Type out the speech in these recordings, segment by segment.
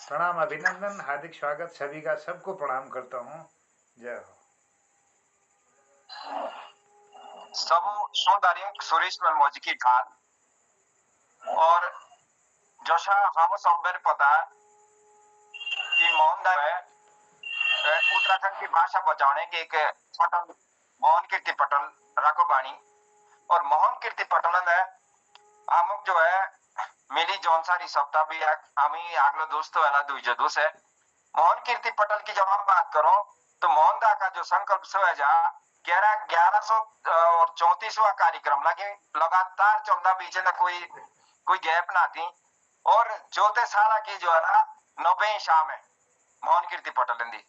प्रणाम, अभिनंदन, हार्दिक स्वागत सभी का। सबको प्रणाम करता हूँ। जय हो। सब सुंदरियों सुरेश मनमोजी की ढाल और जैसा हम सब मेरे पता है कि मोहन है उत्तराखंड की भाषा बचाने के एक पटल मोहन कीर्ति पटल राघोबाणी और मोहन कीर्ति पटल ने अमुक जो है मिली जौनसारी सप्ताह भी हमी आगलो दोस्तों वाला दुई दोस्त है मोहन कीर्ति पटल की जब हम बात करो तो मोहनदा का जो संकल्प सो है जा 1134वां कार्यक्रम लगे लगातार चलता बीच में कोई गैप ना थी और चौथे साल की जो है ना 90 शाम है मोहन कीर्ति पटल दी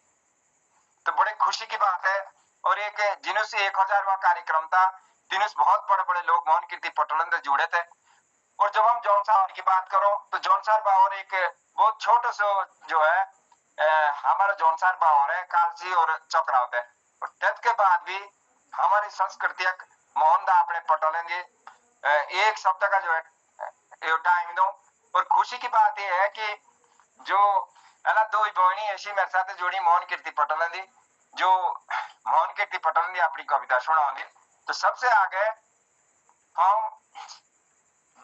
तो बड़े खुशी की बात है। और एक जिन्हों से 1000वां कार्यक्रम था जिन्हों बहुत बड़े बड़े लोग मोहन कीर्ति पटल से जुड़े थे। और जब हम जौनसार की बात करो तो जौनसार बावर एक बहुत छोटे से जो है हमारा जौनसार बावर है कालसी और चक्रावत है और तत् के बाद भी हमारी संस्कृति मोहनदा अपने पटलेंगे एक सप्ताह का जो है टाइम दो। और खुशी की बात यह है कि जो अला दो बहनी ऐसी मेरे साथ जोड़ी मोहन कीर्ति पटल दी जो मोहन कीर्ति पटल ने अपनी कविता सुनाओगी। तो सबसे आगे हम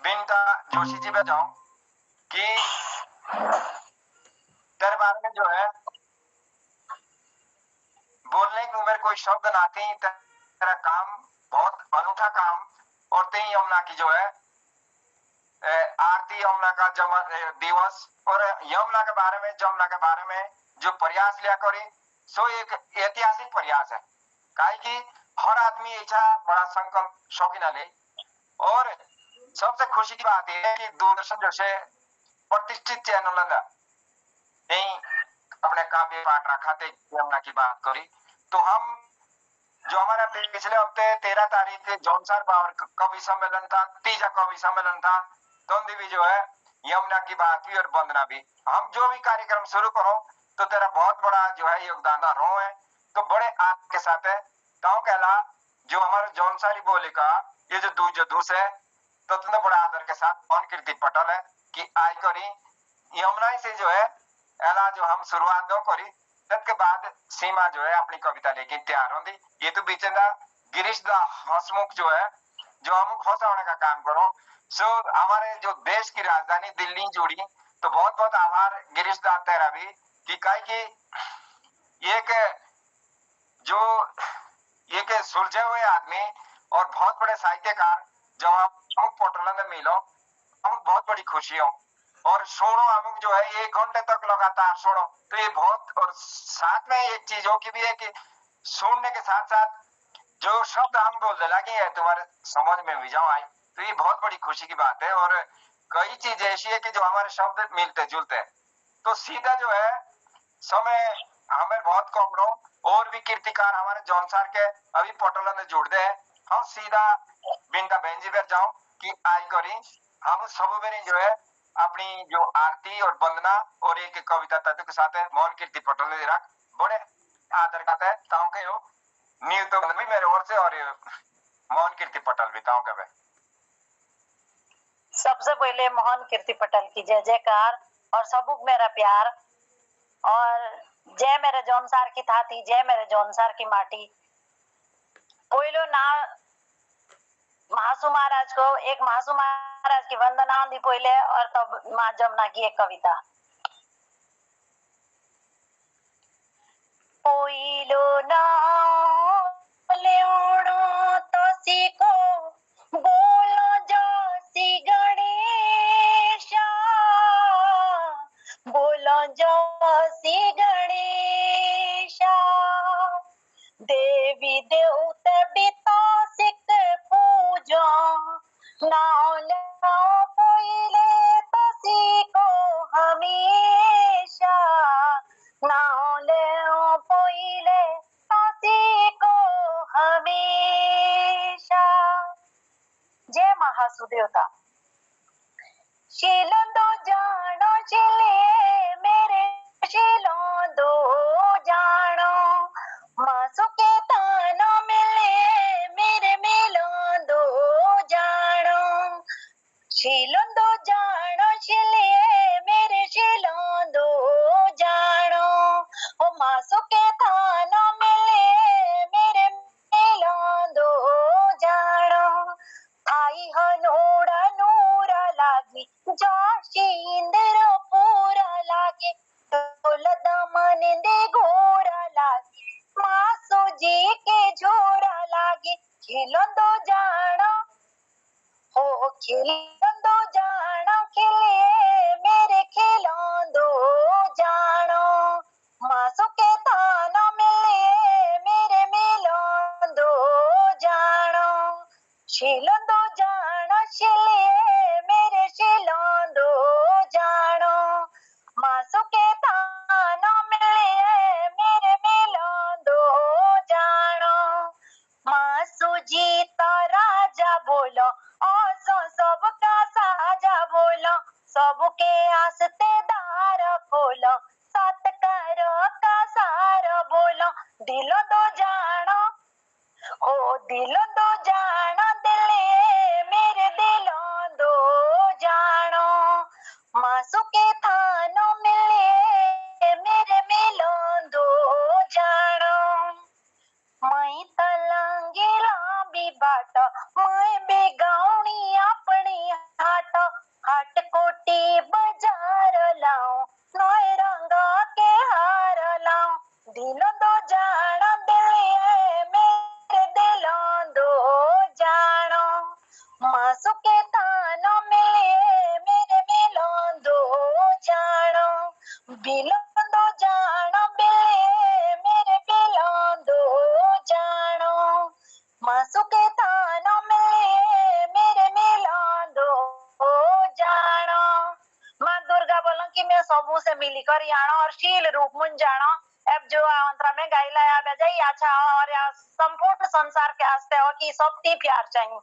बिनता जोशी जी पे जाऊं कि तेरे बारे में जो है बोलने की उम्र कोई शब्द ना थी। तेरा काम बहुत अनूठा काम और ते यमुना की जो है आरती यमुना का दिवस और यमुना के बारे में जमुना के बारे में जो प्रयास लिया करी सो एक ऐतिहासिक प्रयास है काहे कि हर आदमी ऐसा बड़ा संकल्प शौकीन ले। और सबसे खुशी की बात यह है कि दूरदर्शन जैसे प्रतिष्ठित चैनल नहीं अपने काव्य पाठ रखा थे यमुना की बात करी। तो हम जो हमारा पिछले हफ्ते 13 तारीख जौनसार बावर कवि सम्मेलन था तीजा कवि सम्मेलन था तो भी जो है यमुना की बात भी और वंदना भी हम जो भी कार्यक्रम शुरू करो तो तेरा बहुत बड़ा जो है योगदान रो है। तो बड़े आदर के साथ है ताऊ कहला जो हमारे जौनसारी बोली का ये जो दूस है तो तुमने बड़ा आदर के साथ मोहन कीर्ति पटल है कि आई करी यमुना से जो है एला जो हम शुरुआत दो करी के बाद सीमा जो है अपनी कविता लेके तैयार होंगी। ये तो बीच गिरीश दा हंसमुख जो है जो अमुक हंसाने का काम करो सो हमारे जो देश की राजधानी दिल्ली जुड़ी तो बहुत बहुत आभार गिरीश दा तेरा भी कि कई की एक जो एक सुलझे हुए आदमी और बहुत बड़े साहित्यकार जब अमुक पोटल में मिलो अमुक बहुत बड़ी खुशी हो और सुनो अमुक जो है 1 घंटे तक लगातार सुनो तो ये बहुत। और साथ में एक चीज हो की भी है कि सुनने के साथ साथ जो शब्द हम बोलने लगे हैं तुम्हारे समझ में भी जाओ आई तो ये बहुत बड़ी खुशी की बात है। और कई चीज ऐसी है कि जो हमारे शब्द मिलते जुलते हैं तो सीधा जो है समय हमें बहुत कम रहो और भी कीर्तिकार हमारे जौनसार के अभी पटल में जुड़ दे हम सीधा बिनता बेंजी पर जाऊं कि आई करी हम सब जो है अपनी जो आरती और वंदना और एक कविता तत्व के साथ है मोहन कीर्ति पटल ने रख बड़े आदर का है ताऊ के हो नीव तो भी मेरे ओर से और मोहन कीर्ति पटल भी ताऊ के। सबसे पहले मोहन कीर्ति पटल की जय जयकार और सबुक मेरा प्यार और जय मेरे जौनसार की थाती जय मेरे जौनसार की माटी। पहलो ना महासु महाराज को एक महासु महाराज की वंदना दी पहले और तब माँ जमुना की एक कविता। पहलो ना लेवड़ो तो सीखो बोलो जोशी गणेशा बोलो जोशी गणेशा देवी देवता बिता सिक पूजो नाव लाओ पहले तो सीखो हमेशा नाव लाओ पहले तो सीखो हमेशा। जय महासुदेवता शीलों दो जानो चिले मेरे शीलों दो जानो मासु के तानो मिले मेरे मिलों दो जानो शीलों दो जानो चिले मेरे शीलों दो शींदर पूरा लागे तोलदा मन दे घोरा लागे मासो जी के झोरा लागे खिलंदो जाना हो खिलंदो जाना खिले मेरे खिलंदो जानो मासो के थाना मिले मेरे मिलंदो जानो शिलंदो जानो शिले मेरे शिलंदो जानो मासो के थाना मिले मेरे मिलंदो जानो मासो जीता राजा बोलो औसो सबका साजा बोलो सबके आस्ते दार खोलो सत करो का सार बोलो दिलो दो जानो हो दिलो दो जानो दिले मेरे दिलो दो जानो मासू के थानो मिले मेरे मिलो दो जानो मैं तलंगी लांबी बाट मैं बेगाउनी अपनी हाट हाट कोटी बाजार लाऊं नए रंगा के हार लाऊं दिलो दो जानो दिलिए मेरे दिलो दो जानो मासू के थानो मिले मेरे मिलो दो जानो बिलो दो जानो बिले मेरे बिलो दो जानो मासू के थानो मिले मेरे मिलो दो जानो माँ दुर्गा बोलो कि मैं सबू से मिलकर यानो और शील रूप मुन जानो अब जो अंतरा में गाइला या बजाई अच्छा और या संपूर्ण संसार के हस्ते हो कि सब ती प्यार चाहिए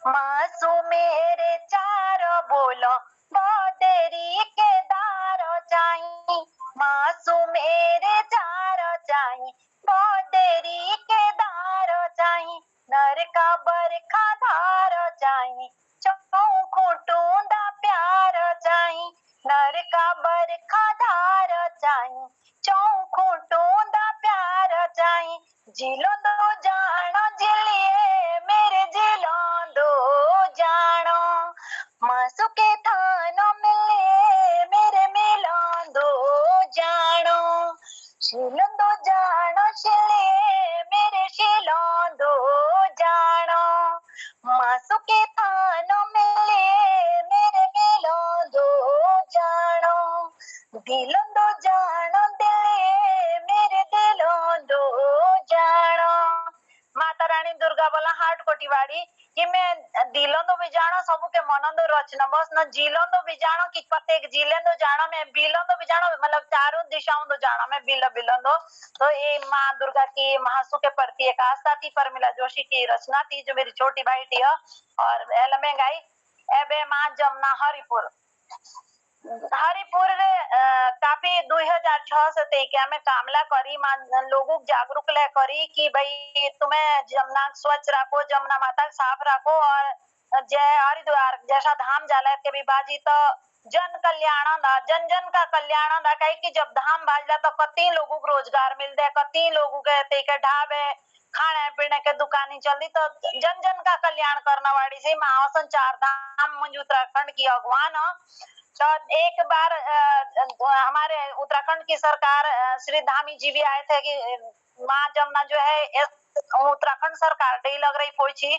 मासू मेरे चार बोलो बदेरी के दारो चाहिए मासू मेरे चार चाहिए बदेरी के दारो चाहिए नर का बरखा धारो चाहिए चौखों टूंदा प्यार चाहिए नर का बरखा धारो चाहिए चौखों टूंदा प्यार चाहिए जिलो दो जानो जिलिए मेरे जिलो दो जानो मासू के थानो मिले मेरे मिलो दो जानो शिलो दो जानो शिले मेरे शिलो दो जानो मासू के थानो मिले मेरे मिलो दो जानो दिलो दो जानो दिले मेरे दिलो दो जानो माता रानी दुर्गा बोला हाट कोटीवाड़ी कि मैं दिलोंदो भी जानो सबू के मनंदो रचना बस न जिलोंदो भी जानो कि प्रत्येक जिलेंदो जानो मैं बिलोंदो भी जानो मतलब चारों दिशाओं दो जानो मैं बिलोंदो तो ये माँ दुर्गा की महासु के प्रति एक आस्था थी परमिला जोशी की रचना थी जो मेरी छोटी भाई थी और एल में गाई एबे माँ जमुना हरिपुर हरिपुर काफी 2006 से तैका में कामला करी लोगों जागरूक ले करी कि भाई तुम्हें जमुना स्वच्छ रखो जमुना माता साफ रखो और जय हरिद्वार जैसा धाम जाला के भी बाजी तो जन कल्याण दा जन जन का कल्याण दा कहीं कि जब धाम बाजला तो कति लोगों को रोजगार मिल दे कति लोगों के तैके ढाबे खाने पीने के दुकानें चलती तो जन जन का कल्याण करने वाली से महावसन चार धाम मुझ उत्तराखंड की अगवान तो एक बार हमारे उत्तराखंड की सरकार श्री धामी जी भी आए थे कि माँ जमुना जो है उत्तराखंड सरकार डे लग रही पहुंची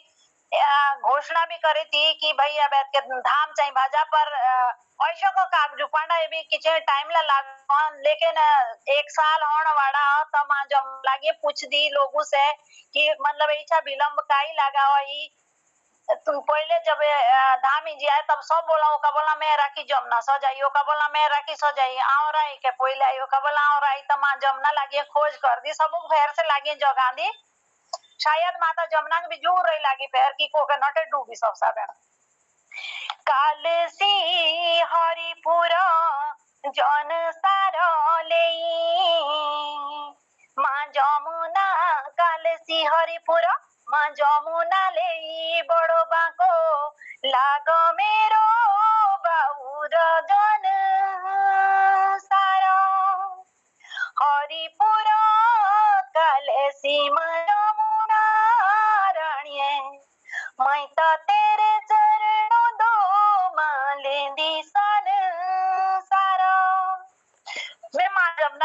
घोषणा भी करी थी कि भाई अब के धाम चाहिए भाजा पर ऐसा को कागजू पांडा ये भी किचे टाइम ला लगा लेकिन एक साल होने वाला तो माँ जम लागे पूछ दी लोगों से कि मतलब ऐसा विलंब का ही लगा हुआ तुम पहले जब धामी जी आए तब सब बोला मैं राखी जमुना सजाइयो का बोला मैं राखी सजाई आओ राई के पहले आयो का बोला आओ राई तो माँ जमुना लागे खोज कर दी सब फेर से लागे जगा दी शायद माता जमुना भी जूर रही लागी फेर की को के नटे डूबी सब सब काल सी हरिपुर जन सारो ले माँ जमुना काल सी हरिपुर माँ जमुना ले बड़ो बाको लाग मेरो बाउर जन सारो हरिपुर काले सीमा जमुना रानिए मैं तो तेरे चरणों दो माँ लेंदी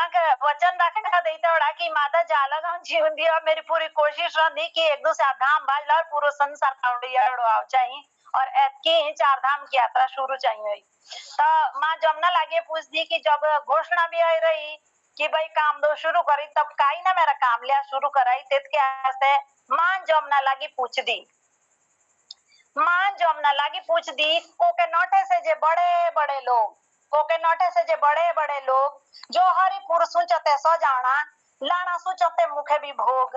माँ के वचन रखा देते बड़ा कि माता जाला गाँव जीवन दिया। मेरी पूरी कोशिश रही कि एक दूसरा धाम बाज लाओ पूरा संसार काउंडिया चाहिए और ऐतकी 4 धाम की यात्रा शुरू चाहिए। तो माँ जमुना लागे पूछती कि जब घोषणा भी आई रही कि भाई काम दो शुरू करी तब काई ना मेरा काम लिया शुरू कराई तेत के आस्ते माँ जमुना लागी पूछ दी। माँ जमुना लागी पूछ दी कोके नोटे से जे बड़े बड़े लोग कोके नोटे से जे बड़े बड़े लोग जो हरिपुर सुचते सजाना लाना सुचते मुखे भी भोग।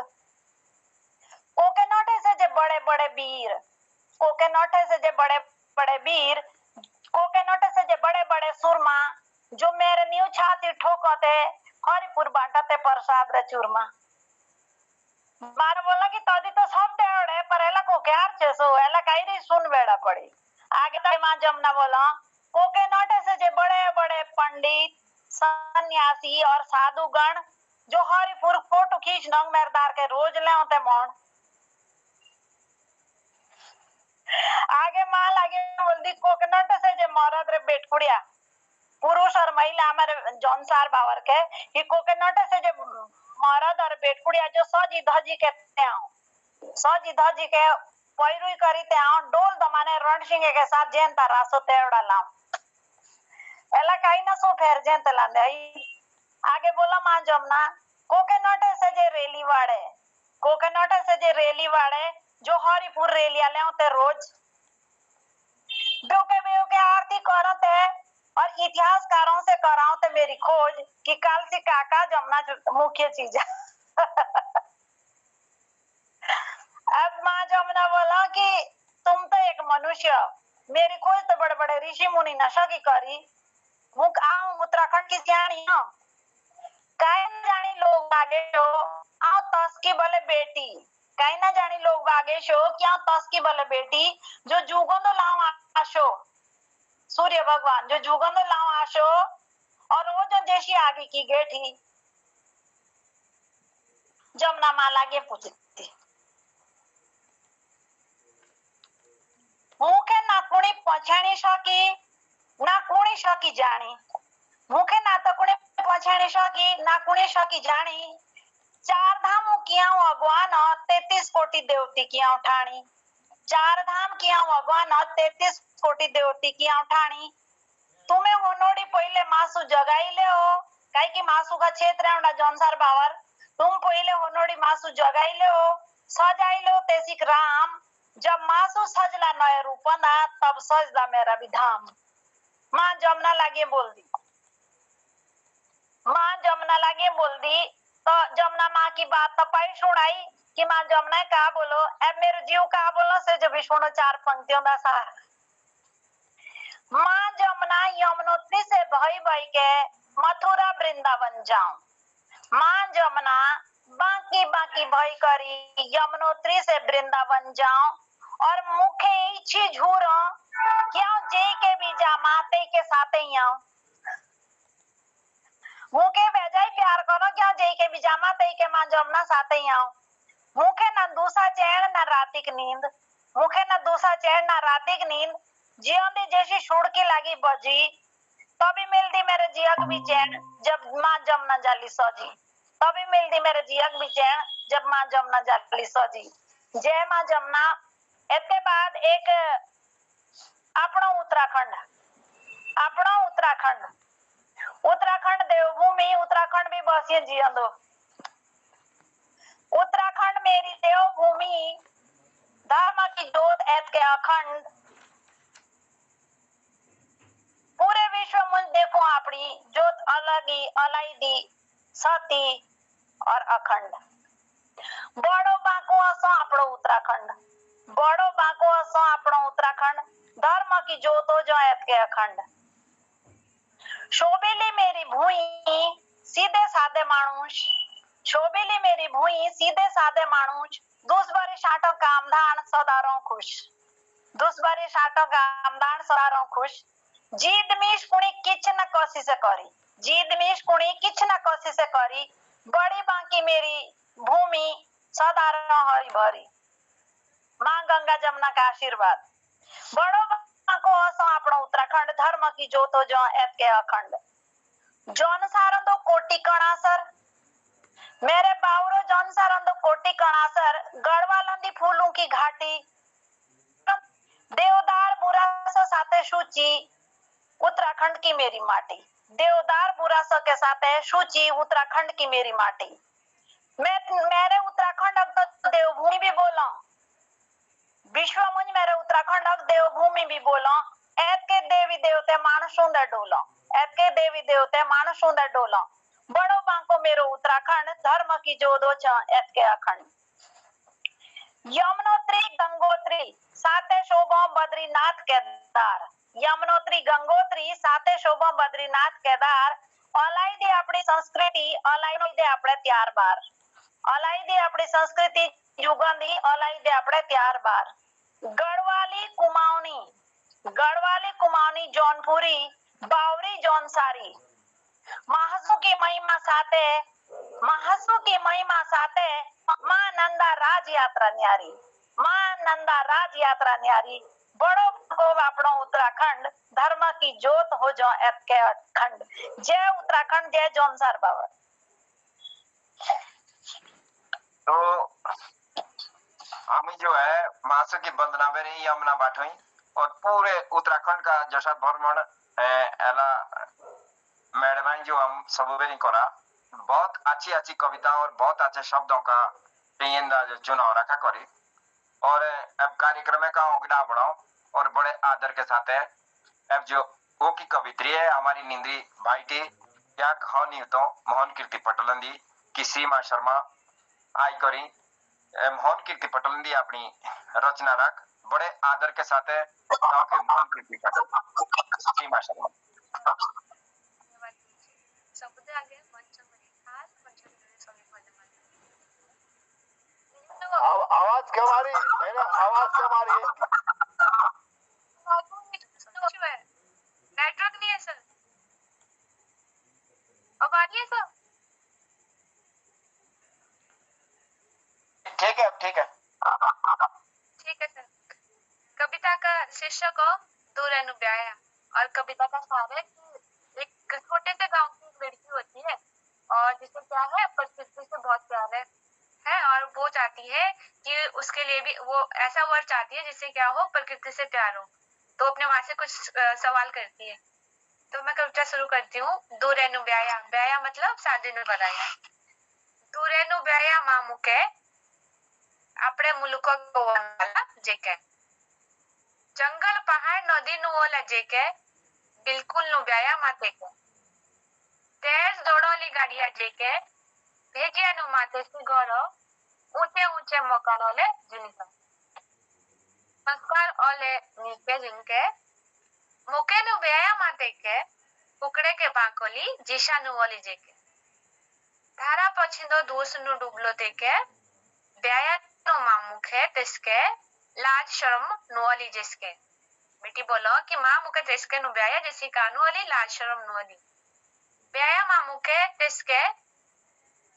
कोके नोटे से जे बड़े बड़े वीर कोके नोटे से जे बड़े बड़े वीर कोके नोटे से जे बड़े बड़े सुरमा जो मेरे न्यू छाती ठोकते हरिपुर बांटते प्रसाद रे चूरमा। मारे बोला कि तोदी तो सब तेड़े पर एला को क्यार छेसो एला काई री सुन बेड़ा पड़ी। आगे तो माँ जमुना बोला कोके नोटे से जे बड़े बड़े पंडित सन्यासी और साधु गण जो हरिपुर फोटो खींच नंग मेरदार के रोज ले होते मोन। आगे माँ लागे बोलती कोके नोटे से जे मरद रे बेटकुड़िया पुरुष और महिला हमारे जौनसार बावर के कि कोके नोटे से जे मरद और बेटकुड़िया जो सजी धजी के पैरुई करी ते आओ डोल दमाने रणसिंह के साथ जेनता रासो तेवड़ा लाऊं एला काई ना सो फेर जेनते लांदे आई। आगे बोला माँ जमुना कोके नोटे से जे रेली वाड़े जो हरिपुर रेलिया ले होते रोज बेवके आरती करते और इतिहासकारों से कराओ ते मेरी खोज कि काल से काका जमुना मुख्य चीज है। अब माँ जमुना बोला कि तुम तो एक मनुष्य मेरी खोज तो बड़े बड़े ऋषि मुनि नशा की करी मुख आऊं उत्तराखंड की सियाणी हूँ काई न जानी लोग आगे शो आओ तस की भले बेटी काई न जानी लोग आगे शो क्या तस की भले बेटी जो जुगों लाओ आशो सूर्य भगवान जो जुगों लाओ आशो और वो जो जैसी आगे की गेठी। जमुना माँ लागे पूछती मुखे ना कुणी पछाणी शकी ना कुणी शकी जानी मुखे ना तो कुणी पछाणी शकी ना कुणी शकी जानी 4 धामों किया अगवान 33 कोटि देवती किया ठाणी 4 धाम किया अगवान 33 कोटि देवती किया ठाणी तुम्हें होनोड़ी पहले मासू जगाई ले हो काई की मासू का क्षेत्र है जौनसार बावर तुम पहले होनोड़ी मासू जगाई ले हो सजाई लो तेसिक राम जब मासू सजला नए रूपंदा तब सजदा मेरा भी धाम। माँ जमुना लागे बोल दी तो जमुना माँ की बात तो पाई सुनाई कि माँ जमुना कहा बोलो अब मेरे जीव कहा बोलो से जो भी सुनो 4 पंक्तियों का सार। माँ जमुना यमुनोत्री से भई के मथुरा वृंदावन जाऊं माँ जमुना बाकी भई करी यमुनोत्री से वृंदावन जाऊं और मुखे इच्छी झूरो क्यों जे के भी जामा ते के साथ ही आऊं मुखे बेजाई प्यार करो क्यों जे के भी जामा ते के माँ जमुना साथ ही आऊं मुखे न दूसरा चैन न रातिक नींद जियोंदी जैसी सुड़की लगी बजी तभी मिलती मेरे जियक भी चैन जब माँ जमुना जाली सजी तभी मिलती मेरे जियक भी चैन जब माँ जमुना जाली सजी। जय माँ जमुना। इसके बाद एक अपनो उत्तराखंड देवभूमि उत्तराखंड भी बसिए जियन दो उत्तराखंड मेरी देवभूमि धर्म की जोत ऐत के अखंड पूरे विश्व में देखो अपनी जोत अलगी अलाइदी सती और अखंड बड़ो बाको असो अपनो उत्तराखंड धर्म की जोतो जो ऐत के अखंड शोभेली मेरी भूई सीधे साधे मानुष दुश्मनी साटो कामधान सदारों खुश जीद मीश कुणी किछ न कोशिश करी बड़ी बाकी मेरी भूमि सदारों हरी भरी। माँ गंगा जमुना का आशीर्वाद बड़ो बाको असो अपनो उत्तराखंड धर्म की जोतो जो ऐत के अखंड जौन सारंदो कोटि कणासर मेरे बावरो जौन सारंदो कोटि कणासर गढ़वालंदी फूलों की घाटी देवदार बुरासो साथे सूची उत्तराखंड की मेरी माटी। देवदार बुरासो के साथ है सूची उत्तराखंड की मेरी माटी। मेरे उत्तराखंड अब तो देवभूमि भी बोला, विश्व मुझ मेरे उत्तराखंड अब देवभूमि भी बोला। ऐत के देवी देवते मानस सुंदर डोला, ऐत के देवी देवते मानस सुंदर डोला। बड़ो बांको मेरो उत्तराखंड धर्म की जोदो छ ऐत के अखंड। यमुनोत्री गंगोत्री साते शोभा बद्रीनाथ केदार। यमुनोत्री गंगोत्री साते शोभा बद्रीनाथ केदार। ओलाई दे अपनी संस्कृति ओलाई दे अपने त्यार बार। ओलाई दे अपनी संस्कृति जुगंदी ओलाई दे अपने त्यार बार। गढ़वाली कुमाऊनी जौनपुरी बावरी जौनसारी महासु की महिमा साथे मां नंदा राज यात्रा न्यारी। मां नंदा राज यात्रा न्यारी। बड़ो को अपनो उत्तराखंड धर्म की जोत हो जो ऐत के अखंड। जय उत्तराखंड जय जौनसार बाबा। तो हमें जो है मासु की वंदना बेरी यमुना बाटोई और पूरे उत्तराखंड का जैसा भ्रमण एला मैडम जो हम सब बेरी करा, बहुत अच्छी अच्छी कविता और बहुत अच्छे शब्दों का जो चुनाव रखा करी और अब कार्यक्रम का अगड़ा बढ़ाओ और बड़े आदर के साथ है अब जो वो की कवित्री है हमारी निंद्री भाईटी क्या कहानी तो मोहन कीर्ति पटलंदी की सीमा शर्मा आई करी। मोहन कीर्ति पटलंदी अपनी रचना रख बड़े आदर के साथ है मोहन कीर्ति पटल सीमा शर्मा। आवाज क्यों आ रही है? आवाज क्यों आ रही है? नेटवर्क नहीं है सर। अब आ रही है सर? ठीक है ठीक है ठीक है सर। कविता का शीर्षक हो दूर अनुब्याया और कविता का सार है कि एक छोटे से गांव की एक लड़की होती है और जिसे क्या है प्रकृति से बहुत प्यार है और वो चाहती है कि उसके लिए भी वो ऐसा वर चाहती है जिससे क्या हो प्रकृति से प्यार हो। तो अपने माँ से कुछ सवाल करती है। तो मैं कविता शुरू करती हूँ। दूरेनु ब्याया, ब्याया मतलब शादी नु बनाया। दूरेनु ब्याया माँ मुके अपने मुल्को को वाला जेके जंगल पहाड़ नदी नु वाला जेके बिल्कुल नु ब्याया माते के तेज दौड़ोली गाड़िया जेके भेजिया नु माते से घरो ऊंचे ऊंचे मकान वाले जिनका संस्कार ओले नीचे जिनके मुके नु ब्याया माते के कुकड़े के बांकोली जीशा नु वाली जेके धारा पछिंदो दूस नु डुबलो देके ब्याया नु मामुखे तिसके लाज शर्म नु वाली जिसके बेटी बोलो कि माँ मुके तिसके नु ब्याया जिसी कानू वाली लाज शर्म नु वाली ब्याया मामुके तिसके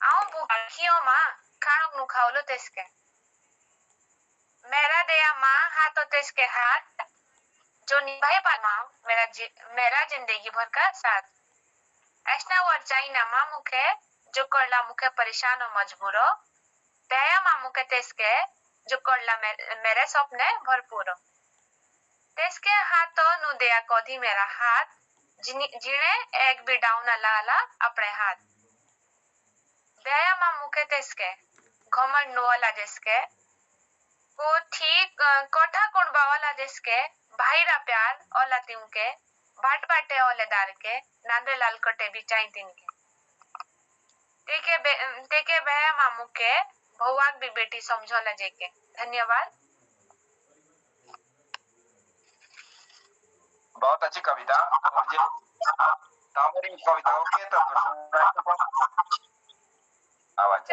आऊं भूखियो माँ खाणो नु खाओलो तिसके मेरा दया माँ हाथों तिसके हाथ जो निभाए पर माँ मेरा जिंदगी भर का साथ ऐसा वर चाहिए माँ मुखे जो करला मुखे परेशान और मजबूरो दया माँ मुखे तिसके जो करला मेरे सपने भरपूर तिसके हाथों नु दया कोधी मेरा हाथ जिने एक भी डाउन लाला अपने हाथ दया माँ मुखे तिसके घमंड नुवाला जिसके को ठीक कोठा कुंडबा वाला जिसके भाईरा प्यार ओला तिनके बाट बाटे ओले दार के नांदे लाल कटे भी चाई तिनके तेके भया मामू के भौवाक भी बेटी समझोला जेके। धन्यवाद। बहुत अच्छी कविता और जो हमारी कविताओं के तो आवाज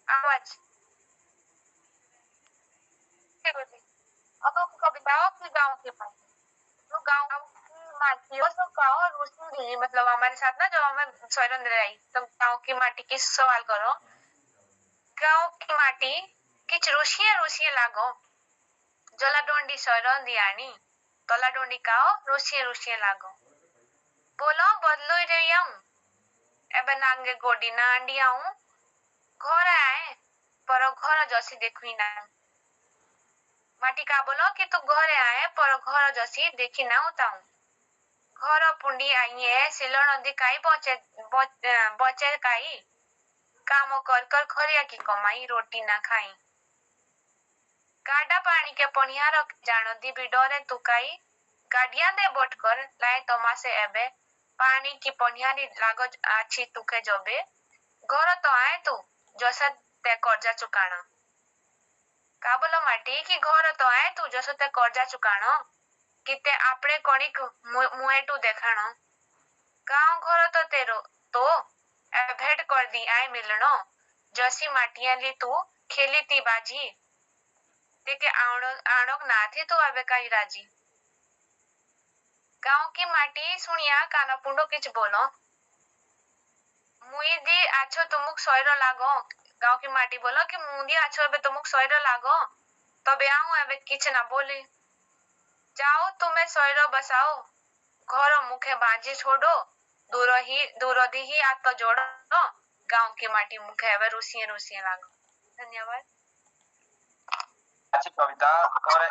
आवाज अब कविताओं की गाँव के पास तो गाँव की माटियों से गाँव और उसमें मतलब हमारे साथ ना जो हमें सोयरन रही तो गाँव की माटी की सवाल करो। गाँव की माटी किच रुशिया लागो जला डोंडी सोयरन दियानी तला डोंडिकाओ रुसिए रुसिए लागो बोलो बदलू रही एबे नांगे गोडी ना अंडी आऊं घर आए पर घर जसी देखी ना माटी का बोलो कि तू घरे आए पर घर जसी देखी ना उताऊं घर पुंडी आइए सिलो नदी काई बचे काई काम कर कर खरिया की कमाई रोटी ना खाई गाडा पानी के पनियार जानो दी भी डरे तू काई गाडिया दे बोट कर लाए तमासे एबे पानी की पनियारी लागो आछी तुके जबे घर तो आए तू जैसे ते कर्जा चुकाना का बोलो माटी की घर तो आए तू जैसे ते कर्जा चुकानो किते आपड़े कणिक मुहे टू देखाणो गांव घर तो तेरो तो भेंट कर दी आए मिलनो जसी माटिया ली तू खेली ती बाजी तेके आणोक ना थी तू अबे कई राजी गांव की माटी सुनिया काना पुंडो किच बोलो मुई दी आछो तुमुक सैरो लागो गांव की माटी बोलो कि मुंदी आछो एबे तुमुक सैरो लागो तबे आऊं एबे किछ ना बोली जाओ तुम्हें सैरो बसाओ घर मुखे बाजी छोड़ो दूर दी ही आत तो जोड़ो गांव की माटी मुखे एबे रुसिए रुसिए लागो धन्यवाद अच्छी कविता। और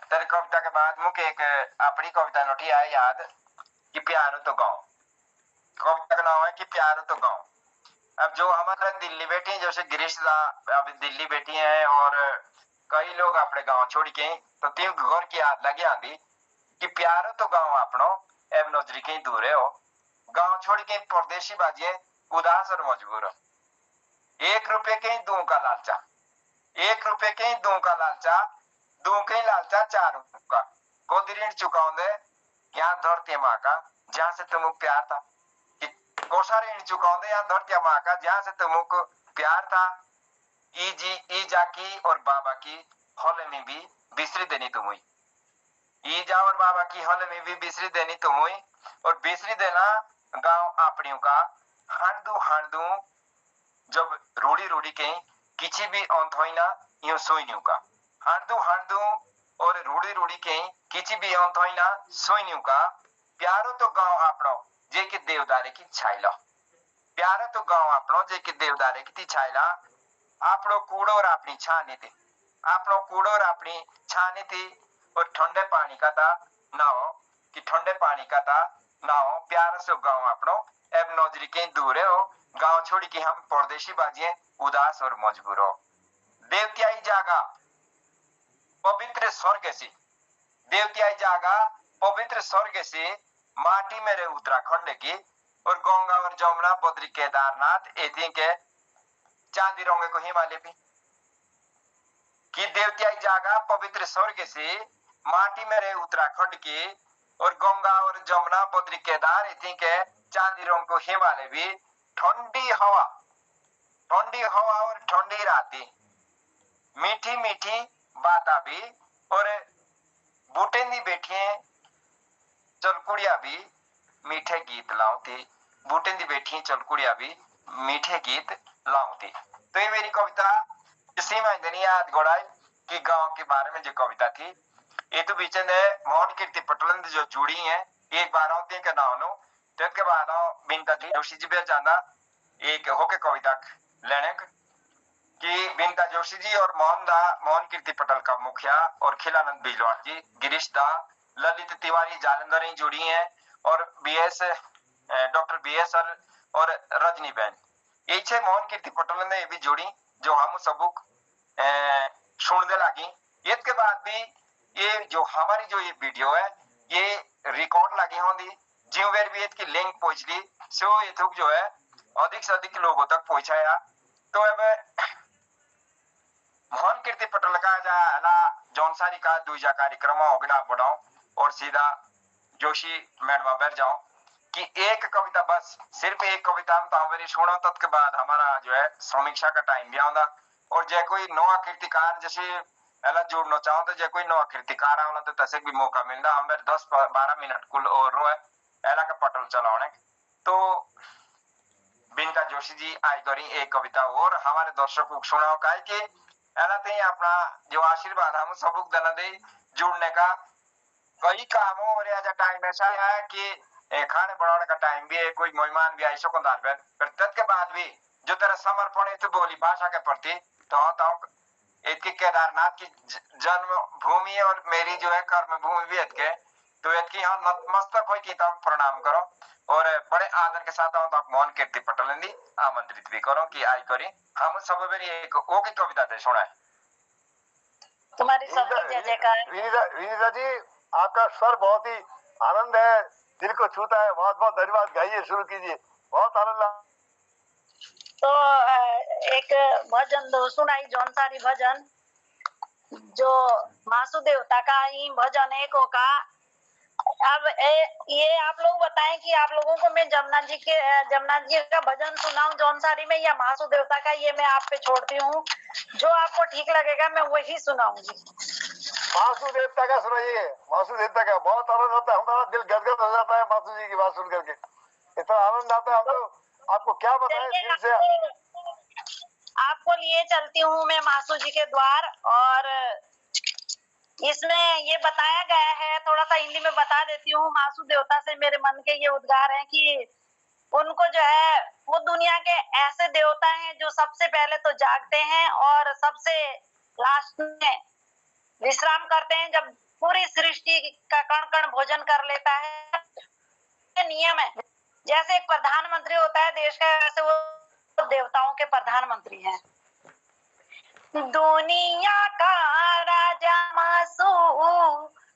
तेरी कविता के बाद मुझे एक अपनी कविता नोटी आए याद कि प्यारो तो गाँव। कविता का नाम है कि प्यारो तो गाँव। अब जो हमारे दिल्ली बैठी हैं जैसे गिरीश अभी दिल्ली बैठी हैं और कई लोग अपने गांव छोड़ के तो तीन घर की याद लगी आंदी कि प्यारो तो गांव अपनो एवं नजरी के दूर हो गांव छोड़ के परदेशी बाजिए उदास और मजबूर हो 1 रुपए के दूं का लालचा 1 रुपए के दूं का लालचा दूं के लालचा 4 का को ऋण चुकाओगे यहाँ धरती माँ का जहाँ से तुम प्यार था कोसा ऋण चुकाओगे यहाँ धरती माँ का जहाँ से तुमको प्यार था ई जाकी और बाबा की हॉल में भी बिसरी देनी तुम हुई ईजा और बाबा की हॉल में भी बिसरी देनी तुम हुई और बिसरी देना गांव आपड़ियों का हांडू जब रूढ़ी रूढ़ी के किसी भी अंत होई ना यूं सोई न्यू का हांडू और रूढ़ी रूढ़ी के किसी भी अंत होई ना सोई न्यू का प्यारो तो गांव आपड़ो जे के देवदारे की छाइला प्यारो तो गांव आपड़ो जे के देवदारे की छाइला आपड़ो कूड़ो और अपनी छानी थी आपड़ो कूड़ो और अपनी छानी थी और ठंडे पानी का था ना हो कि ठंडे पानी का था ना हो प्यार से गांव आपड़ो एब नौजरी के दूर हो गांव छोड़ी कि हम परदेशी बाजिए उदास और मजबूर हो देवतियाई जागा पवित्र स्वर्ग से देवतियाई जागा पवित्र स्वर्ग से माटी मेरे उत्तराखंड की और गंगा और जमुना बद्री केदारनाथ एथी के चांदी रंगे को हिमालय भी कि देवतियाई जागा पवित्र स्वर्ग से माटी मेरे उत्तराखंड की और गंगा और जमुना बद्री केदार एथी के चांदी रंग को हिमालय भी ठंडी हवा और ठंडी राती मीठी मीठी बाता भी और बूटे नी बैठिए चलकुड़िया भी मीठे गीत लाऊती बूटे दी बैठी चलकुड़िया भी मीठे गीत लाऊती। तो ये मेरी कविता इसी में याद गोड़ाई कि गांव के बारे में जो कविता थी ये तो बीच में मोहन कीर्ति पटलन जो जुड़ी है एक बार आती के नाम नो तो के बाद बिनता जोशी जी भी जाना एक होके कविता लेने कि बिनता जोशी जी और मोहन कीर्ति पटल का मुखिया और खिलानंद बिजवाड़ जी गिरीश दा ललित तिवारी जालंधर ही जुड़ी हैं और बीएस डॉक्टर बीएस और रजनी बहन ये छे मोहन कीर्ति पटल ने ये भी जोड़ी जो हम सबूक सुनने लगी इसके बाद भी ये जो हमारी जो ये वीडियो है ये रिकॉर्ड लगी होंगी जिवेर भी इसकी लिंक पहुंचली सो ये थुक जो है अधिक से अधिक लोगों तक पहुंचाया। तो अब मोहन कीर्ति पटल का जाला जौनसारी का दूजा कार्यक्रम अगड़ा बढ़ाओ और सीधा जोशी मैडम बैठ जाओ कि एक कविता बस सिर्फ एक कविता हम तो हमारी सुनो तब के बाद हमारा जो है समीक्षा का टाइम भी आऊंगा और जो कोई नवा कीर्तिकार जैसे एला जोड़ना चाहो तो जो कोई नवा कीर्तिकार आवला तो तसे भी मौका मिलना हमें 10-12 मिनट कुल और रो है एला का पटल चलाने तो बिनता जोशी जी आज करी एक कविता और हमारे दर्शकों को सुनाओ का कि ऐलाते ही अपना जो आशीर्वाद हम सबक दना दे जुड़ने का। कई कामों और आज टाइम ऐसा है कि खाने बनाने का टाइम भी है, कोई मेहमान भी आई सकुंदार पे, फिर तद के बाद भी जो तेरा समर्पण है तो बोली भाषा के प्रति, तो इसकी केदारनाथ की जन्म भूमि और मेरी जो है कर्म भूमि भी इसके, तो इसकी यहाँ नतमस्तक हो की तब प्रणाम करो और बड़े आदर के साथ हम तक मोहन कीर्ति पटल आमंत्रित भी करो कि आई करी हम सब एक ओ की कविता दे सुनाए। तुम्हारी सबकी जय जयकार। विनीता जी आपका स्वर बहुत ही आनंद है, दिल को छूता है। बहुत बहुत धन्यवाद, गाइए, शुरू कीजिए, बहुत आनंद। तो एक भजन दो सुनाई, जौनसारी भजन जो मासु देवता का ही भजन एक का। अब ये आप लोग बताएं कि आप लोगों को मैं जमुना जी का भजन सुनाऊं जौनसारी में या मासु देवता का, ये मैं आप पे छोड़ती हूँ। जो आपको ठीक लगेगा मैं वही सुनाऊंगी। मासु देवता का सुनाइए, मासु देवता का। बहुत आनंद होता है, हमारा दिल गदगद हो जाता है मासु जी की बात सुन करके, इतना आनंद आता है। हम तो आपको क्या बताएं दिल से। आपको लिए चलती हूँ मैं मासु जी के द्वार, और इसमें ये बताया गया है, थोड़ा सा हिंदी में बता देती हूँ। मासु देवता से मेरे मन के ये उद्गार हैं कि उनको जो है वो दुनिया के ऐसे देवता हैं जो सबसे पहले तो जागते हैं और सबसे लास्ट में विश्राम करते हैं जब पूरी सृष्टि का कण कण भोजन कर लेता है। नियम है, जैसे एक प्रधानमंत्री होता है देश का, वैसे वो देवताओं के प्रधानमंत्री हैं। दुनिया का राजा मासु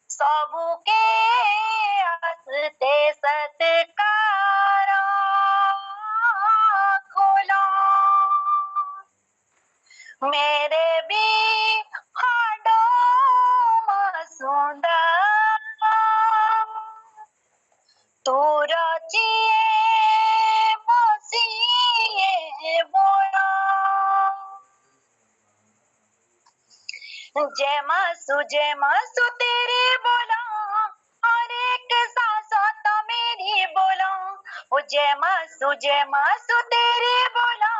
सबू के हंसते सत्कार खोलो, मेरे भी हाडो मासुंदा तू रचिए मसीहे बोला। जय मासु तेरे बोला, हर एक सांस तो मेरी बोला। ओ जय मासु तेरे बोला,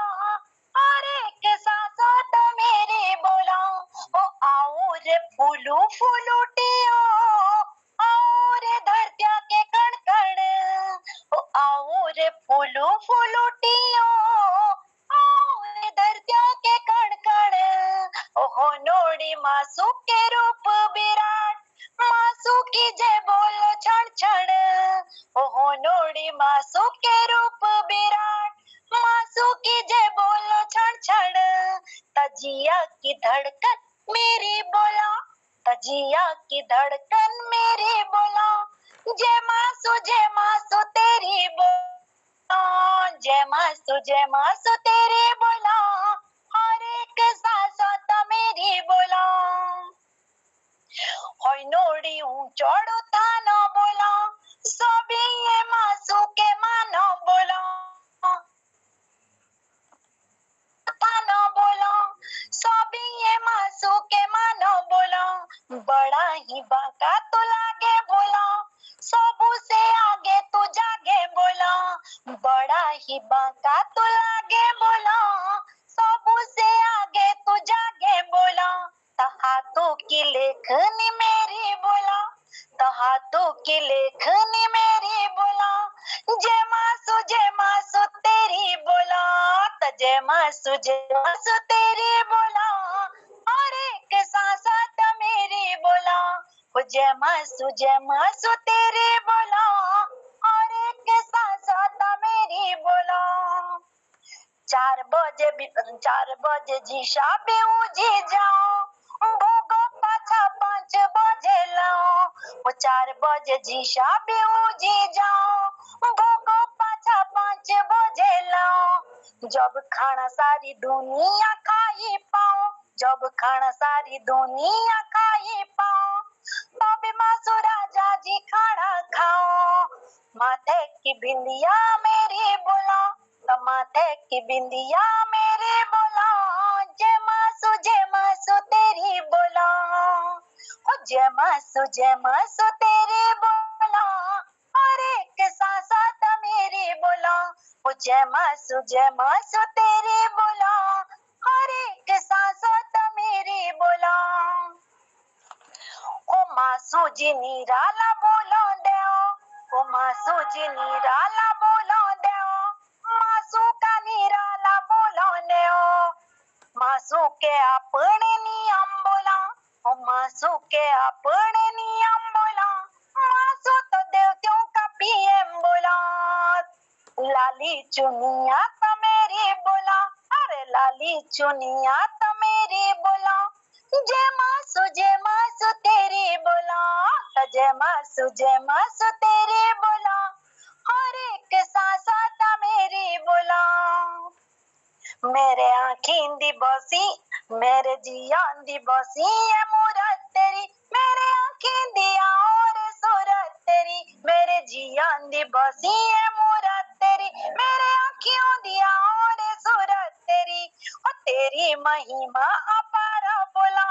हर एक सांस तो मेरी बोला। ओ आओ रे फूलू फूलूटियो, आओ रे धरतिया के कण कण। ओ आओ रे फूलू फूलूटियो, आओ रे धरतिया के कण कण। ओहो नोड़ी मासु के रूप विराट, मासु की जय बोलो क्षण क्षण। ओहो नोड़ी मासु के रूप विराट, मासु की जय बोलो क्षण क्षण। तजिया की धड़कन मेरी बोला, तजिया की धड़कन मेरी बोला। जय मासु तेरी बोला, जय मासु तेरी बोला, हर एक सांस तो मेरी बोला। होय नोड़ी ऊंचोड़ो थानो बोला, सभी ये मासु के मानो बोला। थानो बोला, सभी ये मासु के मानो बोला। बड़ा ही बाका तो लागे बोला, सबू से आगे तू जागे बोला। बड़ा ही बाका तो लागे बोला, सबू से आगे तू जागे बोला। हाथों की लेखनी मेरी बोला, हाथों की लेखनी मेरी बोला। जय मासु तेरी बोला, जय मासु तेरी बोला, और एक सांस तो मेरी बोला। जय मासु तेरी बोला, और एक सांस तो मेरी बोला। 4 बजे जी शाबे उजी जाओ, भोगो पाछा 5 बजे लाओ। वो 4 बजे जी शाबे उजी जाओ, भोगो पाछा 5 बजे लाओ। जब खाना सारी दुनिया खाई पाओ, जब खाना सारी दुनिया खाई पाओ, तब मासु राजा जी खाना खाओ। माथे की बिंदिया मेरी बोला, माथे की बिंदिया मेरे बोला। जय मासु तेरी बोला, ओ जय मासु तेरी बोला, और एक सांस तो मेरी बोला। ओ जय मासु तेरी बोला, और एक सांस तो मेरी जी निराला बोलो देओ, ओ मासू जी निराला बोलो देओ, मासू का निराला बोलो देओ, मासू के अपने नियम बोला, ओ मासू के अपने नियम बोला, मासू तो देवतियों का पीएम बोला, लाली चुनिया तो मेरी बोला, अरे लाली चुनिया तो मेरी बोला, जय मासू तेरी बोला, जय मासू तेरी बोला, हर एक सांसा ता मेरी बोला, मेरे आँखीं दी बसी, मेरे जियां दी बसी है मूरत तेरी, मेरे आँखीं दिया और सूरत तेरी, मेरे जियां दी बसी है मूरत तेरी, मेरे आँखियों दिया और सूरत तेरी, ओ तेरी महिमा अपार बोला,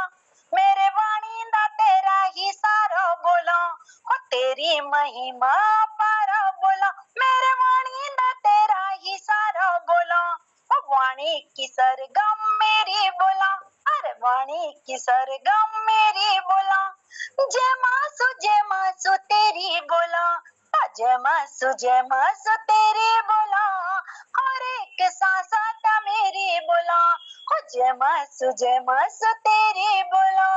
मेरे वाणी दा तेरा ही सारा बोला, ओ तेरी महिमा अपार बोला, मेरे वाणी दा तेरा ही सारा बोला, वाणी की सरगम मेरी बोला, अरे वाणी की सरगम मेरी बोला, जय मासू तेरी बोला, जय मासू तेरी बोला, हर एक सांसा ता मेरी बोला, हो जय मासू तेरी बोला,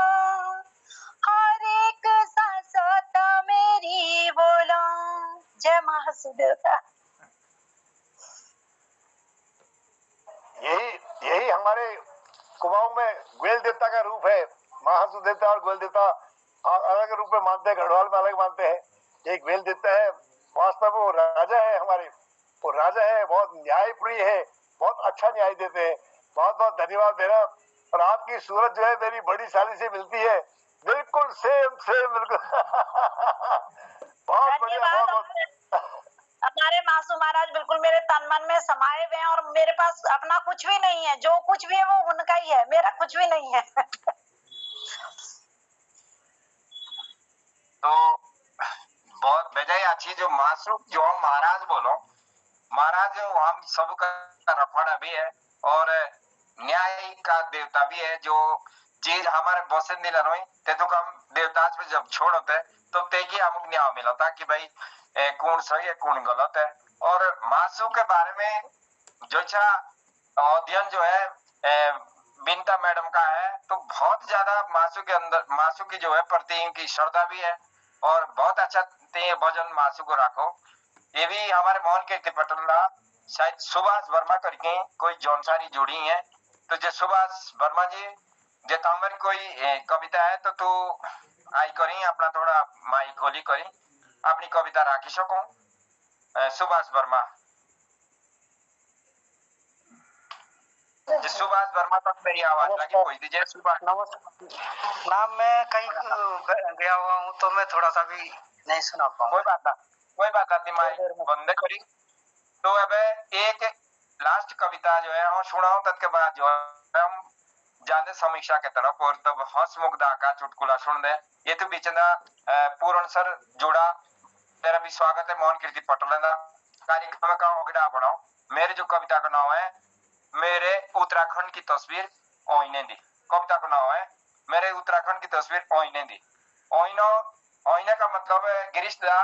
हर एक सांसा ता मेरी बोला। जय मासू देवता। यही यही हमारे कुमाऊं में ग्वेल देवता का रूप है। महासु देवता और ग्वेल देवता अलग रूप में मानते हैं, गढ़वाल में अलग मानते हैं। एक ग्वेल देवता है, वास्तव में वो राजा है हमारे, वो राजा है, बहुत न्यायप्रिय है, बहुत अच्छा न्याय देते हैं। बहुत बहुत धन्यवाद मेरा। और आपकी सूरत जो है मेरी बड़ी साली से मिलती है, बिल्कुल सेम सेम बिल्कुल। बहुत बढ़िया, बहुत बहुत। हमारे मासू महाराज बिल्कुल मेरे तन मन में समाये हुए हैं और मेरे पास अपना कुछ भी नहीं है, जो कुछ भी है वो उनका ही है, मेरा कुछ भी नहीं है। तो बहुत बजाय अच्छी जो मासू जो हम महाराज बोलो, महाराज हम सबका रफड़ा भी है और न्याय का देवता भी है। जो चीज हमारे बसे नीला रोई ते तो हम देवता पे जब छोड़ते तो तेगी अमुक न्याय मिला था कि भाई कौन सही है कौन गलत है। और मासू के बारे में जो अध्ययन जो है बिंता मैडम का है, तो बहुत ज्यादा मासू के अंदर मासू की जो है प्रति की श्रद्धा भी है और बहुत अच्छा भजन मासू को रखो। ये भी हमारे मोहन कीर्ति पटल शायद सुभाष वर्मा करके कोई जौनसारी जुड़ी है, तो जो सुभाष वर्मा जी जे हमारी कोई कविता है तो तू आई करी अपना थोड़ा माई खोली करी अपनी कविता राखी सको। सुभाष वर्मा, सुभाष वर्मा तक मेरी आवाज लगी कोई दीजिए। सुभाष नमस्कार। नाम मैं कहीं गया हुआ हूँ तो मैं थोड़ा सा भी नहीं सुना पाऊंगा। कोई बात नहीं, माइक बंद करी। तो अब एक लास्ट कविता जो है हम सुनाओ, तब के बाद जो है हम जाने समीक्षा के तरफ और तब हंसमुख दा का चुटकुला सुन दे। ये तो बीचना पूर्ण सर जोड़ा तेरा भी स्वागत है मोहन कीर्ति पटल कार्यक्रम का अगड़ा बढ़ाओ। मेरे जो कविता का नाम है मेरे उत्तराखंड की तस्वीर ओइने दी। कविता का नाम है मेरे उत्तराखंड की तस्वीर ओइने दी। ओइनो ओइने का मतलब है गिरिश्ता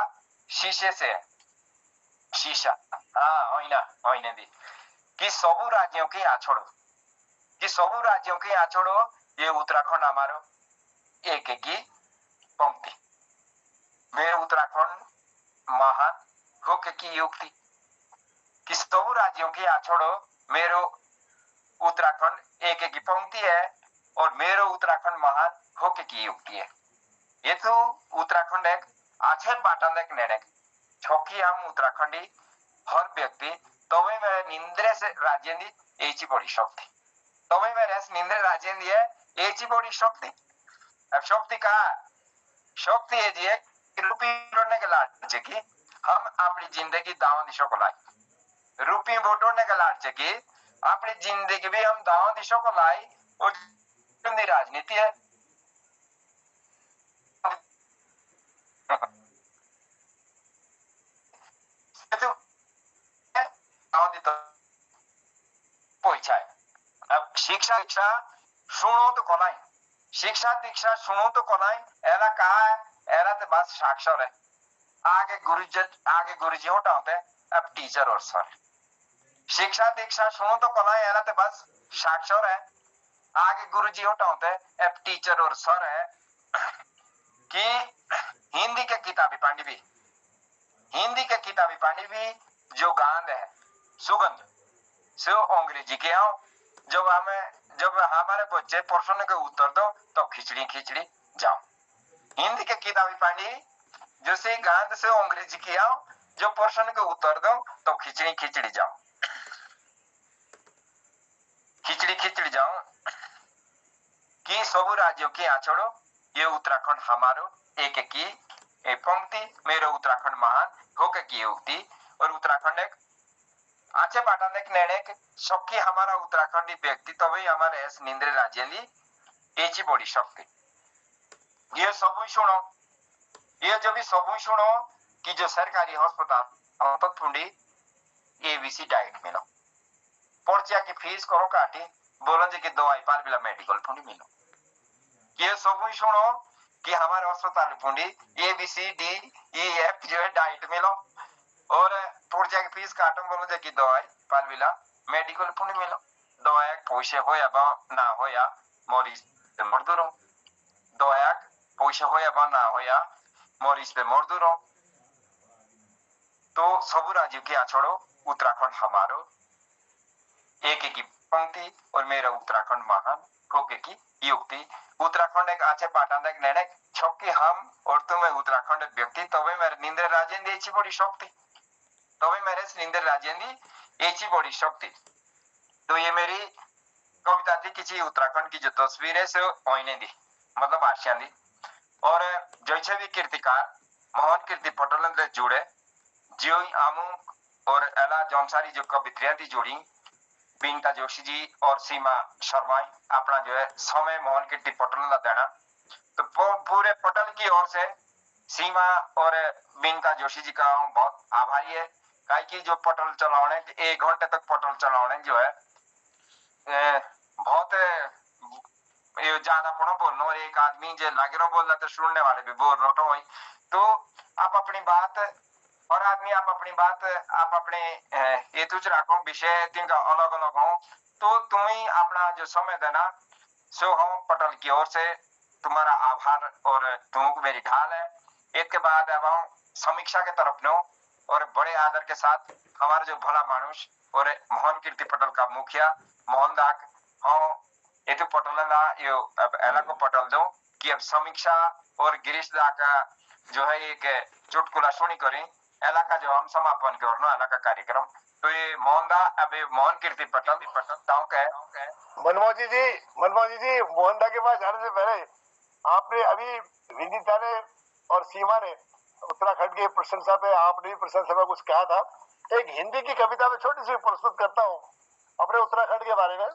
शीशे से, शीशा। हाँ ओइना ओइने दी कि सबू राज्यों की आछोड़ो, कि सबू राज्यों की आछोड़ो ये उत्तराखंड हमारो एक एक की पंक्ति। मेरे उत्तराखंड महान होके की युक्ति कि सबू राज्यों की आछोड़ो मेरो उत्तराखंड एक एक की पंक्ति है और मेरो उत्तराखंड महान होके की युक्ति है। ये तो उत्तराखंड एक अच्छे बाटन एक नेने छोकी हम उत्तराखंडी हर व्यक्ति तवे में निंद्रे से राज्यंदी एची बड़ी शक्ति, तवे में रेस निंद्रे राज्यंदी है एची बड़ी शक्ति। अब शक्ति कहा, शक्ति है जी रूपी बोटने के लालच की हम अपनी जिंदगी दाव दिशा को लाई, रूपी बोटने के लालच की अपनी जिंदगी भी हम दाव दिशा को लाई और राजनीति है। अब शिक्षा दीक्षा सुनो तो कलाई, शिक्षा दीक्षा सुनो तो कलाई एला कहा है एला ते बस साक्षर है आगे गुरुजी हटाते अब टीचर और सर शिक्षा दीक्षा सुनो तो कला एला ते बस साक्षर है आगे गुरुजी हटाते अब टीचर और सर है कि हिंदी के किताबी पांडी भी जो गांध है सुगंध से अंग्रेजी के आओ जब हमारे बच्चे प्रश्न के उत्तर दो तो खिचड़ी जाओ हिंदी के किताबी पांडी जो से गांध से अंग्रेजी के आओ जो प्रश्न के उत्तर दो तो खिचड़ी जाओ कि सब राज्यों की आछड़ो ये उत्तराखंड हमारो एक की एक पंक्ति मेरे उत्तराखंड महान होके की उक्ति और उत्तराखंड एक आचे पाटन एक निर्णय सबकी हमारा उत्तराखंडी व्यक्ति तभी हमारे इस निंद्रे राज्य ली एची बड़ी शक्ति ये सब सुनो ये जब भी सब सुनो कि जो सरकारी अस्पताल फुंडी एबीसी डाइट मिलो पर्चिया की फीस करो काटी बोलो जी की दवाई पाल बिला मेडिकल फुंडी मिलो ये सब सुनो कि हमारे अस्पताल फुंडी एबीसी डी ई एफ जो है डाइट मिलो और पर्चिया की फीस काटो बोलो जी की दवाई पाल बिला मेडिकल फुंडी मिलो दवाई पैसे हो या ना हो या मरीज मरदूर दवाई पैसे हो या ना हो या मरीज पे मरदूर तो सब राज्यों के आछड़ो उत्तराखंड हमारो एक की पंक्ति और मेरा उत्तराखंड महान होके की युक्ति उत्तराखंड एक आचे पाटांदा एक निर्णय छक्के हम और तुम्हें उत्तराखंड व्यक्ति तबे मेरे निंद्र राजेंद्र एची बड़ी शक्ति तबे मेरे निंद्र राजेंद्र एची बड़ी शक्ति तो ये मेरी कविता थी किसी उत्तराखंड की जो तस्वीर है सो ओइने दी मतलब आशियां दी और जैसे भी कीर्तिकार मोहन कीर्ति पटोल से जुड़े जियो आमू और एला जौनसारी जो कवित्रियां थी जोड़ी बीनता जोशी जी और सीमा शर्मा अपना जो है समय मोहन कीर्ति पटोल का देना तो पूरे पटल की ओर से सीमा और बीनता जोशी जी का बहुत आभारी है काहे कि जो पटल चलाने 1 घंटे तक पटल चलाने जो है बहुत ये ज्यादा पड़ो बोलना और एक आदमी जो लागे रो बोल रहा तो सुनने वाले भी बोल रहा हो तो आप अपनी बात और आदमी आप अपने ये तुझ रखो विषय तिनका अलग अलग हो तो तुम्हें अपना जो समय देना सो हम पटल की ओर से तुम्हारा आभार और तुमको मेरी ढाल है इसके बाद अब हम समीक्षा के तरफ नो और बड़े आदर के साथ हमारा जो भला मानुष और मोहन कीर्ति पटल का मुखिया मोहन दाग हम ये तो पटल ना यो अब एला को पटल दो कि अब समीक्षा और गिरीश दा का जो है एक चुटकुला सुनी करें एला का जो हम समापन कर नो एला का कार्यक्रम तो ये मोहन दा अब मोहन कीर्ति पटल ताऊ का है मनमोहन जी मोहन दा के पास जाने से पहले आपने अभी विनीता ने और सीमा ने उत्तराखंड की प्रशंसा पे आपने भी प्रशंसा में कुछ कहा था एक हिंदी की कविता में छोटी सी प्रस्तुत करता हूँ अपने उत्तराखंड के बारे में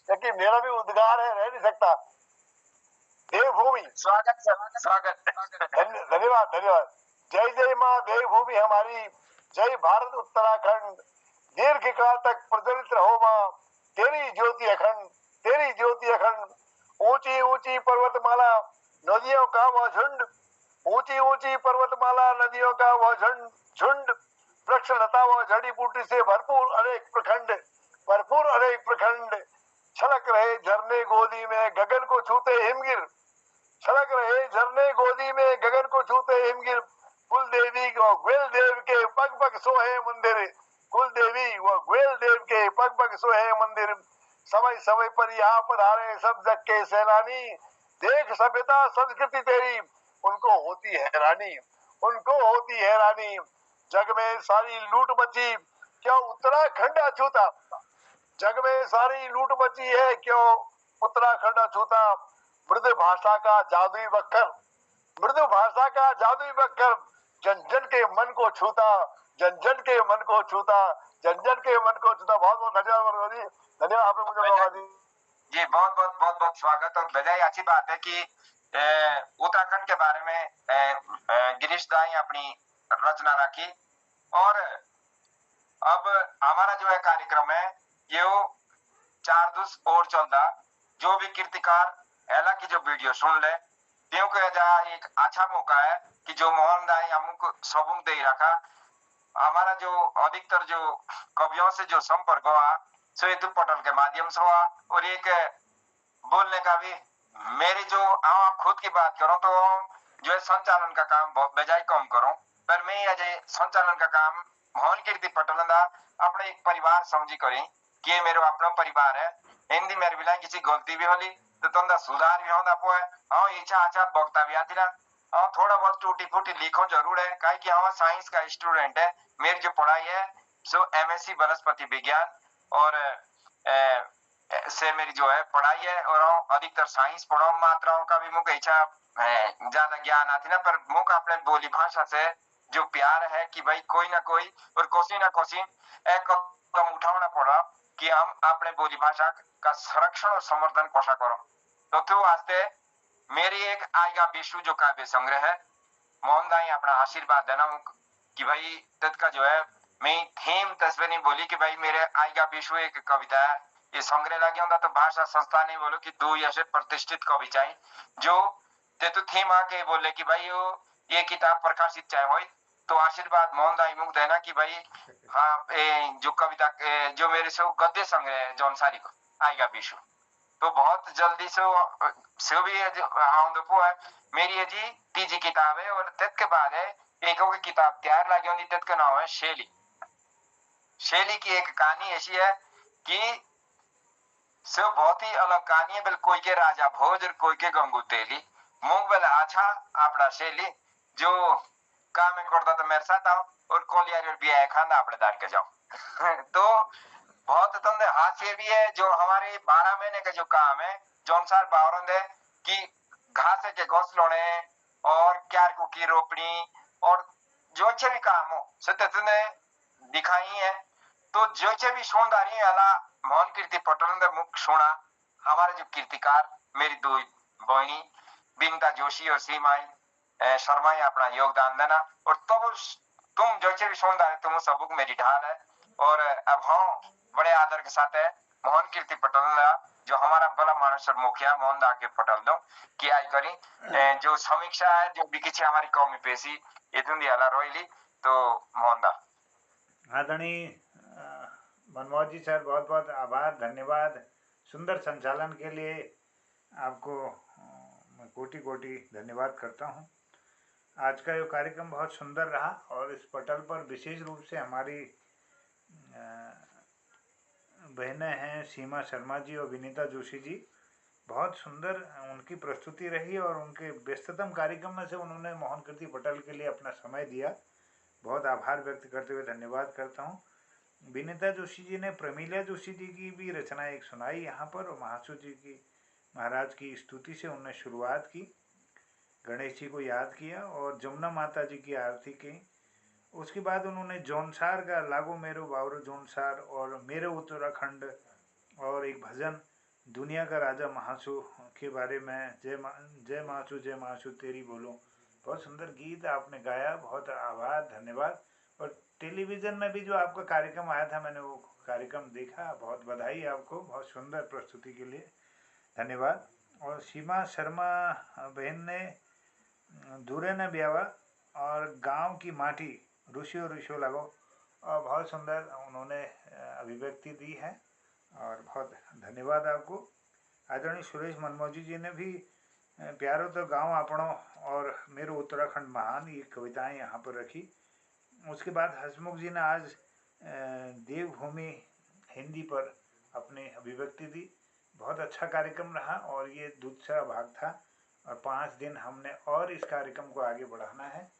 क्योंकि मेरा भी उद्गार है रह नहीं सकता देवभूमि स्वागत धन्यवाद जय जय माँ देवभूमि हमारी जय भारत उत्तराखंड दीर्घ काल तक प्रज्वलित रहो माँ तेरी ज्योति अखंड ऊंची ऊंची पर्वतमाला नदियों का वह झुंड ऊंची ऊंची पर्वतमाला नदियों का वह झुंड वृक्ष लता व जड़ी बूटी से भरपूर अनेक प्रखंड छलक रहे झरने गोदी में गगन को छूते हिमगिर छलक रहे झरने गोदी में गगन को छूते हिमगिर कुल देवी व ग्वेल देव के पग पग सोहे मंदिर कुल देवी व ग्वेल देव के पग पग सोहे मंदिर समय समय पर यहाँ पधारे सब जग के सैलानी देख सभ्यता संस्कृति तेरी उनको होती है रानी जग में सारी लूट मची क्यों उत्तराखंड अछूता जग में सारी लूट मची है क्यों उत्तराखंड अछूता मृदु भाषा का जादुई बक्कर जन जन के मन को छूता बहुत बहुत धन्यवाद आपने मुझे मौका दी जी बहुत स्वागत और बधाई अच्छी बात है कि उत्तराखंड के बारे में गिरीश दाई अपनी रचना रखी और अब हमारा जो है कार्यक्रम है ये 4 दिवस और चलता जो भी कीर्तिकार एला की जो वीडियो सुन ले क्योंकि जा एक अच्छा मौका है कि जो मोहन दाई हमको सबूक दे रखा। हमारा जो अधिकतर जो कवियों से जो संपर्क हुआ सो यदु पटल के माध्यम से हुआ। और एक बोलने का भी मेरी जो खुद की बात करूं तो जो है संचालन का काम बहुत बजाय कम करूं, पर मैं अजय संचालन का काम मोहन कीर्ति पटल अपने एक परिवार समझी करी कि ये मेरा अपना परिवार है। हिंदी मेरे बिना किसी गलती भी होली तो तुम सुधार भी होता पोए। हाँ इच्छा अच्छा वक्ता भी आती ना। हाँ थोड़ा बहुत टूटी फूटी लिखो जरूर है, काहे कि हाँ साइंस का स्टूडेंट है। मेरी जो पढ़ाई है सो एमएससी वनस्पति विज्ञान और से मेरी जो है पढ़ाई है। और अधिकतर साइंस पढ़ो, मात्राओं का भी मुझे इच्छा ज्यादा ज्ञान आती ना, पर मुझे अपने बोली भाषा से जो प्यार है कि भाई कोई ना कोई और कोसी ना कोसी एक कदम उठाना पड़ा कि हम अपने बोली भाषा का संरक्षण और संवर्धन कोशा करो। तो वास्ते मेरी एक आएगा विश्व जो काव्य संग्रह है मोहन दाई अपना आशीर्वाद देना कि भाई तत्का जो है मैं थीम तस्वीर नहीं बोली कि भाई मेरे आएगा विश्व एक कविता है ये संग्रह लगे होता तो भाषा संस्था नहीं बोलो कि 2 या से प्रतिष्ठित कवि चाहिए जो ते तो थीम आके बोले कि भाई ये किताब प्रकाशित चाहे हो तो आशीर्वाद मोहन दाई मुख देना कि भाई हाँ जो कविता जो मेरे से गद्य संग्रह है जौनसारी को आएगा विश्व तो बहुत जल्दी से भी है मेरी ये जी तीजी किताब है। और तत् के बाद है एक और किताब तैयार लगी होती तत् का नाम है शैली। शैली की एक कहानी ऐसी है कि सब बहुत ही अलग कहानी है। बिल कोई के राजा भोज और कोई के गंगू तेली मुंह बेल अच्छा अपना शैली जो काम है करता तो मेरे साथ आओ और कोलियार भी आए खाना अपने दार के जाओ। तो बहुत तंदे हास्य भी है जो हमारे 12 महीने का जो काम है जौनसार बावरंद है कि घास के घोंसलों और क्यार को की रोपणी और जो अच्छे भी काम हो सत्य ने दिखाई है। तो जो अच्छे भी सुनदारी वाला मोहन कीर्ति पटल ने मुख सुना। हमारे जो कीर्तिकार मेरी 2 बहनी बिंता जोशी और सीमाई शर्मा अपना योगदान देना और तब तुम जो अच्छे भी सुनदारी तुम सबक मेरी ढाल है। और अब हाँ बड़े आदर के साथ है मोहन कीर्ति पटल जो हमारा बड़ा मानस मुखिया मोहन दा के पटल दो कि आई करी जो समीक्षा है जो भी किसी हमारी कौमी पेशी ये दुनिया रोईली तो मोहन दा आदरणीय मनमोहन जी सर बहुत बहुत आभार धन्यवाद सुंदर संचालन के लिए आपको मैं कोटि कोटि धन्यवाद करता हूँ। आज का ये कार्यक्रम बहुत सुंदर रहा और इस पटल पर विशेष रूप से हमारी बहनें हैं सीमा शर्मा जी और विनीता जोशी जी बहुत सुंदर उनकी प्रस्तुति रही और उनके व्यस्ततम कार्यक्रम में से उन्होंने मोहन कीर्ति पटल के लिए अपना समय दिया। बहुत आभार व्यक्त करते हुए धन्यवाद करता हूँ। विनीता जोशी जी ने प्रमीला जोशी जी की भी रचना एक सुनाई यहाँ पर और महासु जी की महाराज की स्तुति से उन्होंने शुरुआत की, गणेश जी को याद किया और जमुना माता जी की आरती की। उसके बाद उन्होंने जौनसार का लागो मेरो बावरो जौनसार और मेरे उत्तराखंड और एक भजन दुनिया का राजा महासु के बारे में जय महासु तेरी बोलो बहुत सुंदर गीत आपने गाया। बहुत आभार धन्यवाद। और टेलीविज़न में भी जो आपका कार्यक्रम आया था मैंने वो कार्यक्रम देखा। बहुत बधाई आपको बहुत सुंदर प्रस्तुति के लिए धन्यवाद। और सीमा शर्मा बहन ने दूरे न ब्यावा और गांव की माटी ऋषियों लगो और बहुत सुंदर उन्होंने अभिव्यक्ति दी है और बहुत धन्यवाद आपको। आदरणीय सुरेश मनमोजी जी ने भी प्यारो तो गांव आपणो और मेरो उत्तराखंड महान ये कविताएं यहाँ पर रखी। उसके बाद हसमुख जी ने आज देवभूमि हिंदी पर अपनी अभिव्यक्ति दी। बहुत अच्छा कार्यक्रम रहा और ये दूसरा भाग था और 5 दिन हमने और इस कार्यक्रम को आगे बढ़ाना है।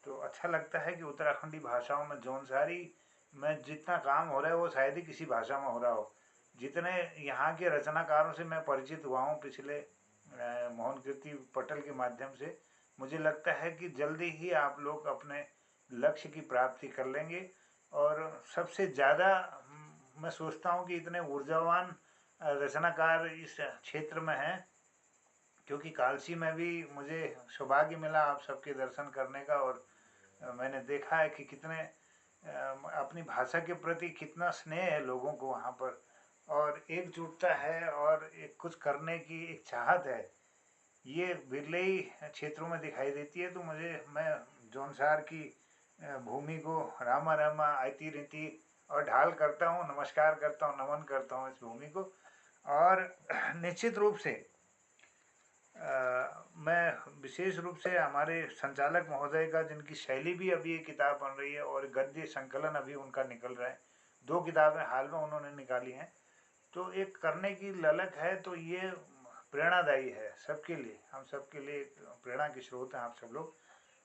तो अच्छा लगता है कि उत्तराखंडी भाषाओं में जौनसारी में जितना काम हो रहा है वो शायद ही किसी भाषा में हो रहा हो। जितने यहाँ के रचनाकारों से मैं परिचित हुआ हूँ पिछले मोहन कीर्ति पटल के माध्यम से, मुझे लगता है कि जल्दी ही आप लोग अपने लक्ष्य की प्राप्ति कर लेंगे। और सबसे ज़्यादा मैं सोचता हूँ कि इतने ऊर्जावान रचनाकार इस क्षेत्र में हैं क्योंकि कालसी में भी मुझे सौभाग्य मिला आप सबके दर्शन करने का और मैंने देखा है कि कितने अपनी भाषा के प्रति कितना स्नेह है लोगों को वहाँ पर और एकजुटता है और एक कुछ करने की एक चाहत है। ये विरले ही क्षेत्रों में दिखाई देती है। तो मैं जौनसार की भूमि को रामा रामा आयती रीति और ढाल करता हूँ, नमस्कार करता हूँ, नमन करता हूँ इस भूमि को। और निश्चित रूप से मैं विशेष रूप से हमारे संचालक महोदय का, जिनकी शैली भी अभी एक किताब बन रही है और गद्य संकलन अभी उनका निकल रहा है, 2 किताबें हाल में उन्होंने निकाली हैं, तो एक करने की ललक है। तो ये प्रेरणादायी है सबके लिए, हम सबके लिए एक प्रेरणा के स्रोत हैं आप सब लोग।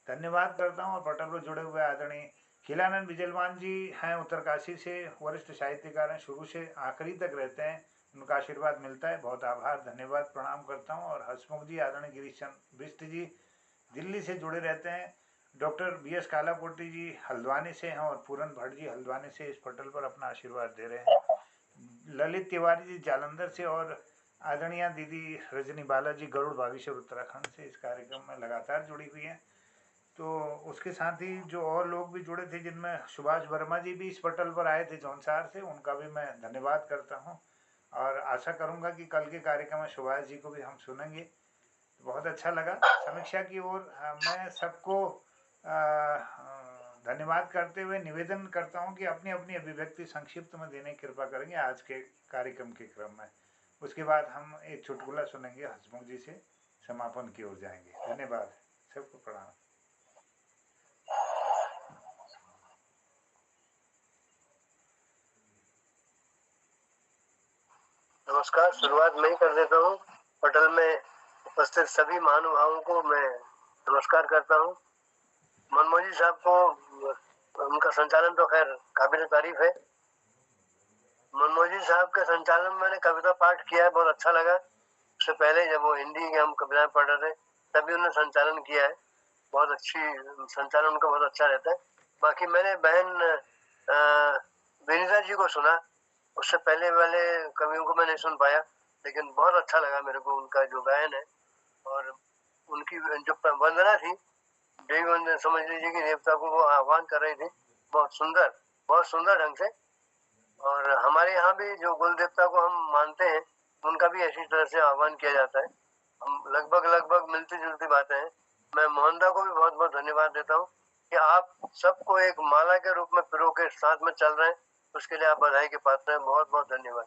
धन्यवाद करता हूँ। और पटल पर जुड़े हुए आदरणीय खिलानंद बिजलवान जी हैं, उत्तरकाशी से वरिष्ठ साहित्यकार हैं, शुरू से आखिरी तक रहते हैं, उनका आशीर्वाद मिलता है। बहुत आभार, धन्यवाद, प्रणाम करता हूँ। और हसमुख जी, आदरणीय गिरीश चंद्र बिष्ट जी दिल्ली से जुड़े रहते हैं। डॉक्टर BS कालाकोटी जी हल्द्वानी से हैं और पूरन भट्ट जी हल्द्वानी से इस पटल पर अपना आशीर्वाद दे रहे हैं। ललित तिवारी जी जालंधर से और आदरणीय दीदी रजनी बालाजी गरुड़ बागेश्वर उत्तराखंड से इस कार्यक्रम में लगातार जुड़ी हुई हैं। तो उसके साथ ही जो और लोग भी जुड़े थे, जिनमें सुभाष वर्मा जी भी इस पटल पर आए थे जौनसार से, उनका भी मैं धन्यवाद करता हूँ। और आशा करूँगा कि कल के कार्यक्रम में सुभाष जी को भी हम सुनेंगे। बहुत अच्छा लगा। समीक्षा की ओर मैं सबको धन्यवाद करते हुए निवेदन करता हूँ कि अपनी अपनी अभिव्यक्ति संक्षिप्त में देने की कृपा करेंगे आज के कार्यक्रम के क्रम में। उसके बाद हम एक चुटकुला सुनेंगे, हसमुख जी से समापन की ओर जाएंगे। धन्यवाद, सबको प्रणाम। नमस्कार, शुरुआत मैं ही कर देता हूँ। पटल में उपस्थित सभी महानुभावों को मैं नमस्कार करता हूँ। मनमोहन जी साहब को उनका संचालन तो खैर काबिल तारीफ है। मनमोहन जी साहब के संचालन में मैंने कविता पाठ किया है, बहुत अच्छा लगा। उससे पहले जब वो हिंदी के हम कविताएं पढ़ रहे थे तभी उन्होंने संचालन किया है, बहुत अच्छी संचालन उनका बहुत अच्छा रहता है। बाकी मैंने बहन विनीता जी को सुना, उससे पहले वाले कवियों को मैं नहीं सुन पाया, लेकिन बहुत अच्छा लगा मेरे को उनका जो गायन है। और उनकी जो वंदना थी, देवी वंदना समझ लीजिए कि देवता को वो आह्वान कर रही थी, बहुत सुंदर ढंग से। और हमारे यहाँ भी जो कुल देवता को हम मानते हैं उनका भी ऐसी तरह से आह्वान किया जाता है। हम लगभग मिलती जुलती बातें हैं। मैं मोहनदा को भी बहुत बहुत धन्यवाद देता हूँ कि आप सबको एक माला के रूप में पिरो के साथ में चल रहे हैं, उसके लिए आप बधाई के पात्र हैं। बहुत बहुत धन्यवाद।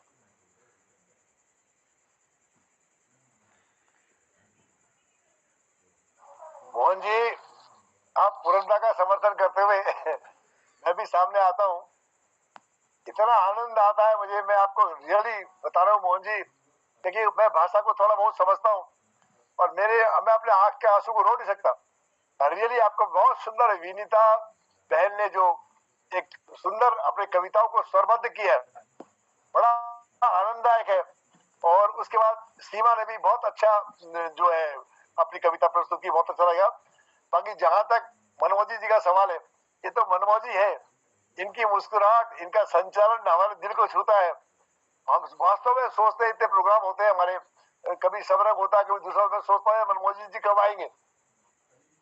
मोहन जी, आप पुरंदा का समर्थन करते हुए मैं भी सामने आता हूँ। इतना आनंद आता है मुझे, मैं आपको रियली बता रहा हूँ मोहन जी, देखिए मैं भाषा को थोड़ा बहुत समझता हूँ और मैं अपने आंख के आंसू को रो नहीं सकता। रियली आपको बहुत सुंदर विनीता बहन ने जो एक सुंदर अपनी कविताओं को स्वरबद्ध किया है, बड़ा आनंददायक है। और उसके बाद सीमा ने भी बहुत अच्छा जो है अपनी कविता प्रस्तुत की, बहुत अच्छा लगा। बाकी जहां तक मनमोहन जी का सवाल है, ये तो मनमोहन जी है, इनकी मुस्कुराहट, इनका संचालन हमारे दिल को छूता है। हम वास्तव में सोचते इतने प्रोग्राम होते हैं हमारे, कभी सबरंग होता है, कभी दूसरा में सोचता है मनमोहन जी कब आएंगे।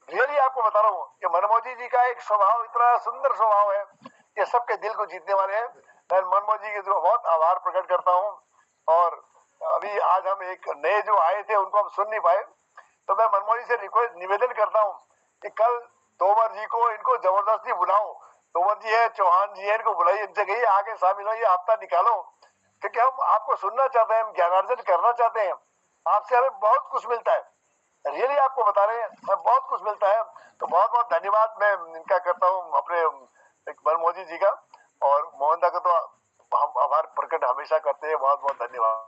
रियली आपको बता रहा हूँ कि मनमोहन जी का एक स्वभाव, इतना सुंदर स्वभाव है कि सबके दिल को जीतने वाले हैं। मैं मनमोहन जी के बहुत आभार प्रकट करता हूँ। और अभी आज हम एक नए जो आए थे उनको हम सुन नहीं पाए, तो मैं मनमोहन जी से रिक्वेस्ट निवेदन करता हूँ कि कल तोमर जी को इनको जबरदस्ती बुलाओ। तोमर जी है, चौहान जी है, इनको बुलाइए, इनसे कहिए आगे शामिल हो, ये हफ्ता निकालो, क्योंकि हम आपको सुनना चाहते हैं, हम ज्ञानार्जन करना चाहते हैं। आपसे हमें बहुत कुछ मिलता है, रियली आपको बता रहे हैं, बहुत कुछ मिलता है। तो बहुत बहुत धन्यवाद मैं इनका करता हूँ अपने मनमोहन जी का। और मोहनदा का तो हम आभार प्रकट हमेशा करते हैं। बहुत बहुत धन्यवाद।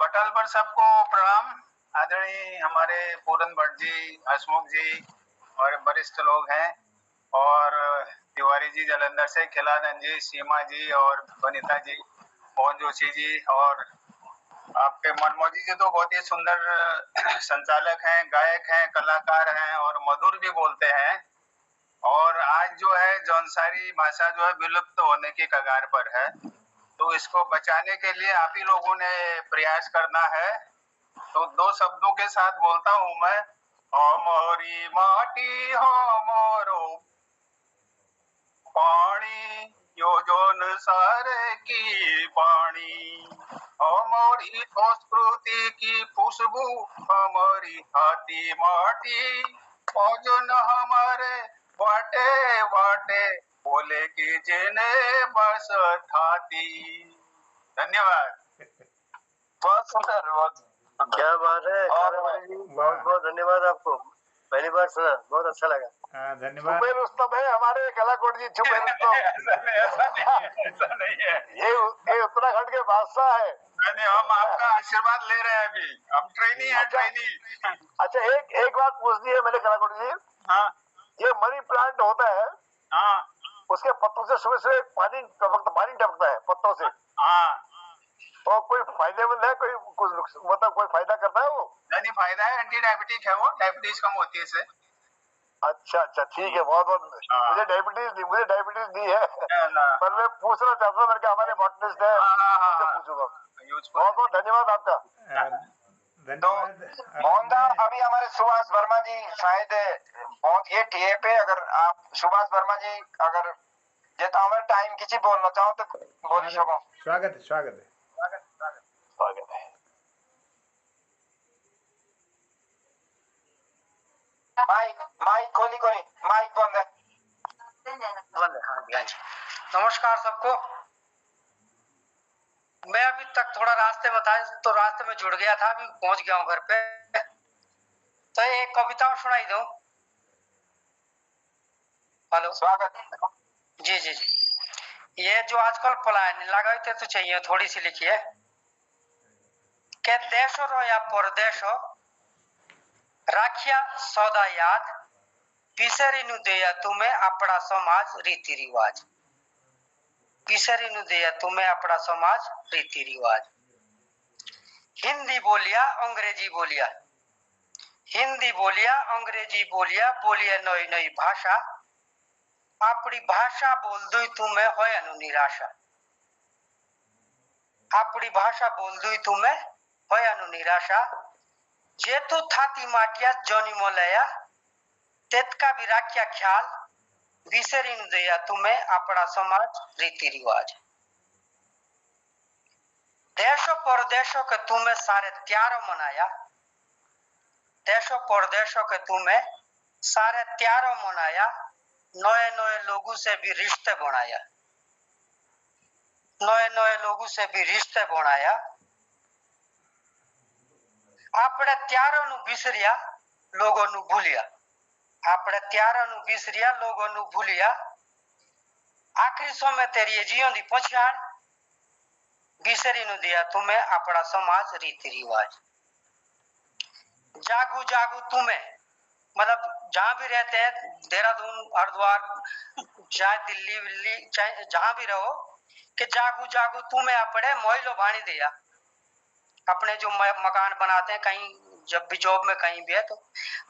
पटल पर सबको प्रणाम। आदरणीय हमारे पूरन भट्ट जी, हसमुख जी और वरिष्ठ लोग हैं, और तिवारी जी जालंधर से, खिलानंद जी, सीमा जी और वनिता जी, मोहन जोशी जी, और आपके मनमोहन जी तो बहुत ही सुंदर संचालक हैं, गायक हैं, कलाकार हैं और मधुर भी बोलते हैं। और आज जो है जौनसारी भाषा जो है विलुप्त होने की कगार पर है, तो इसको बचाने के लिए आप ही लोगों ने प्रयास करना है। तो 2 शब्दों के साथ बोलता हूं मैं। हमारी माटी हमरो पानी, योजन सारे की पानी, हमारी संस्कृति की खुशबू हमारी हाथी माटी, भोजन हमारे बाटे बाटे बोले कि जिने बस थाती। धन्यवाद। बहुत सुंदर, बहुत क्या बात है कालावड़ी जी, बहुत बहुत धन्यवाद आपको। पहली बार सुना, बहुत अच्छा लगा। धन्यवाद। छुपे रुस्तम है हमारे कलाकोट जी, छुपे रुस्तम। ऐसा नहीं है। ये उत्तराखंड के बादशाह है। नहीं, हम आपका आशीर्वाद ले रहे हैं अभी, हम ट्रेनी है, ट्रेनी। अच्छा, एक बात पूछनी है मैंने कलाकोट जी। हाँ ये मनी प्लांट होता है, हाँ उसके पत्तों से सुबह सुबह पानी टपकता है पत्तों से। हाँ। तो कोई फायदेमंद है, कोई कुछ मतलब कोई फायदा करता है वो? नहीं, फायदा है, एंटी डायबिटिक है वो, डायबिटीज कम होती है इससे। अच्छा अच्छा, ठीक है, बहुत बहुत। हाँ। मुझे डायबिटीज नहीं है, पर मैं पूछना चाहता हूँ, मेरे हमारे बॉटनिस्ट है, उनसे पूछूंगा। बहुत बहुत धन्यवाद आपका। तो मोहनदा, अभी हमारे सुभाष वर्मा जी शायद ये टीए पे, अगर आप सुभाष वर्मा जी अगर जेता हमारे टाइम किसी बोलना चाहो तो बोली सको। स्वागत है, स्वागत है। स्वागत है। माइक खोली कोई, माइक बंद है। हाँ जी। नमस्कार सबको। मैं अभी तक थोड़ा रास्ते में था, तो रास्ते में जुड़ गया था, अभी पहुंच गया हूँ घर पे। तो एक कविता सुनाई दूं। हेलो, स्वागत। जी जी जी। ये जो आजकल पलायन लगाते तो चाहिए, थोड़ी सी लिखिए। के देशो रो या परदेशो राखिया सौदा याद, पिसरीनु देया तुम्हें अपना समाज रीति रिवाज। पिसरीनु देया तुम्हें अपना समाज रीति रिवाज। हिंदी बोलिया अंग्रेजी बोलिया, हिंदी बोलिया अंग्रेजी बोलिया, बोलिए नई नई भाषा, अपनी भाषा बोल दू तुम्हें होय अनु निराशा। अपनी भाषा बोल दू तुम्हें होय अनु निराशा, जेतु थाती माटिया जोनी मोलया, तेतका भी राख्या ख्याल, विसरिन दया तुम्हें अपना समाज रीति रिवाज। देशों परदेशों के तुम्हें सारे त्योहार मनाया, देशों परदेशों के तुम्हें सारे त्योहार मनाया, नए नए लोगों से भी रिश्ते बनाया, नए नए लोगों से भी रिश्ते बनाया। अपने त्योहारों नु बिसरिया लोगों नु भूलिया, अपने त्योहारों नु बिसरिया लोगों नु भूलिया, आखिरी समय तेरी जियों दी पहचान, बिसरी नु दिया तुम्हें अपना समाज रीति रिवाज। जागू जागू तुम्हें, मतलब जहां भी रहते हैं, देहरादून, हरिद्वार, चाहे दिल्ली विल्ली, चाहे जहां भी रहो, कि जागू जागू तुम्हें अपने मोहल्लो भानी दिया। अपने जो मकान बनाते हैं कहीं, जब भी जॉब में कहीं भी है, तो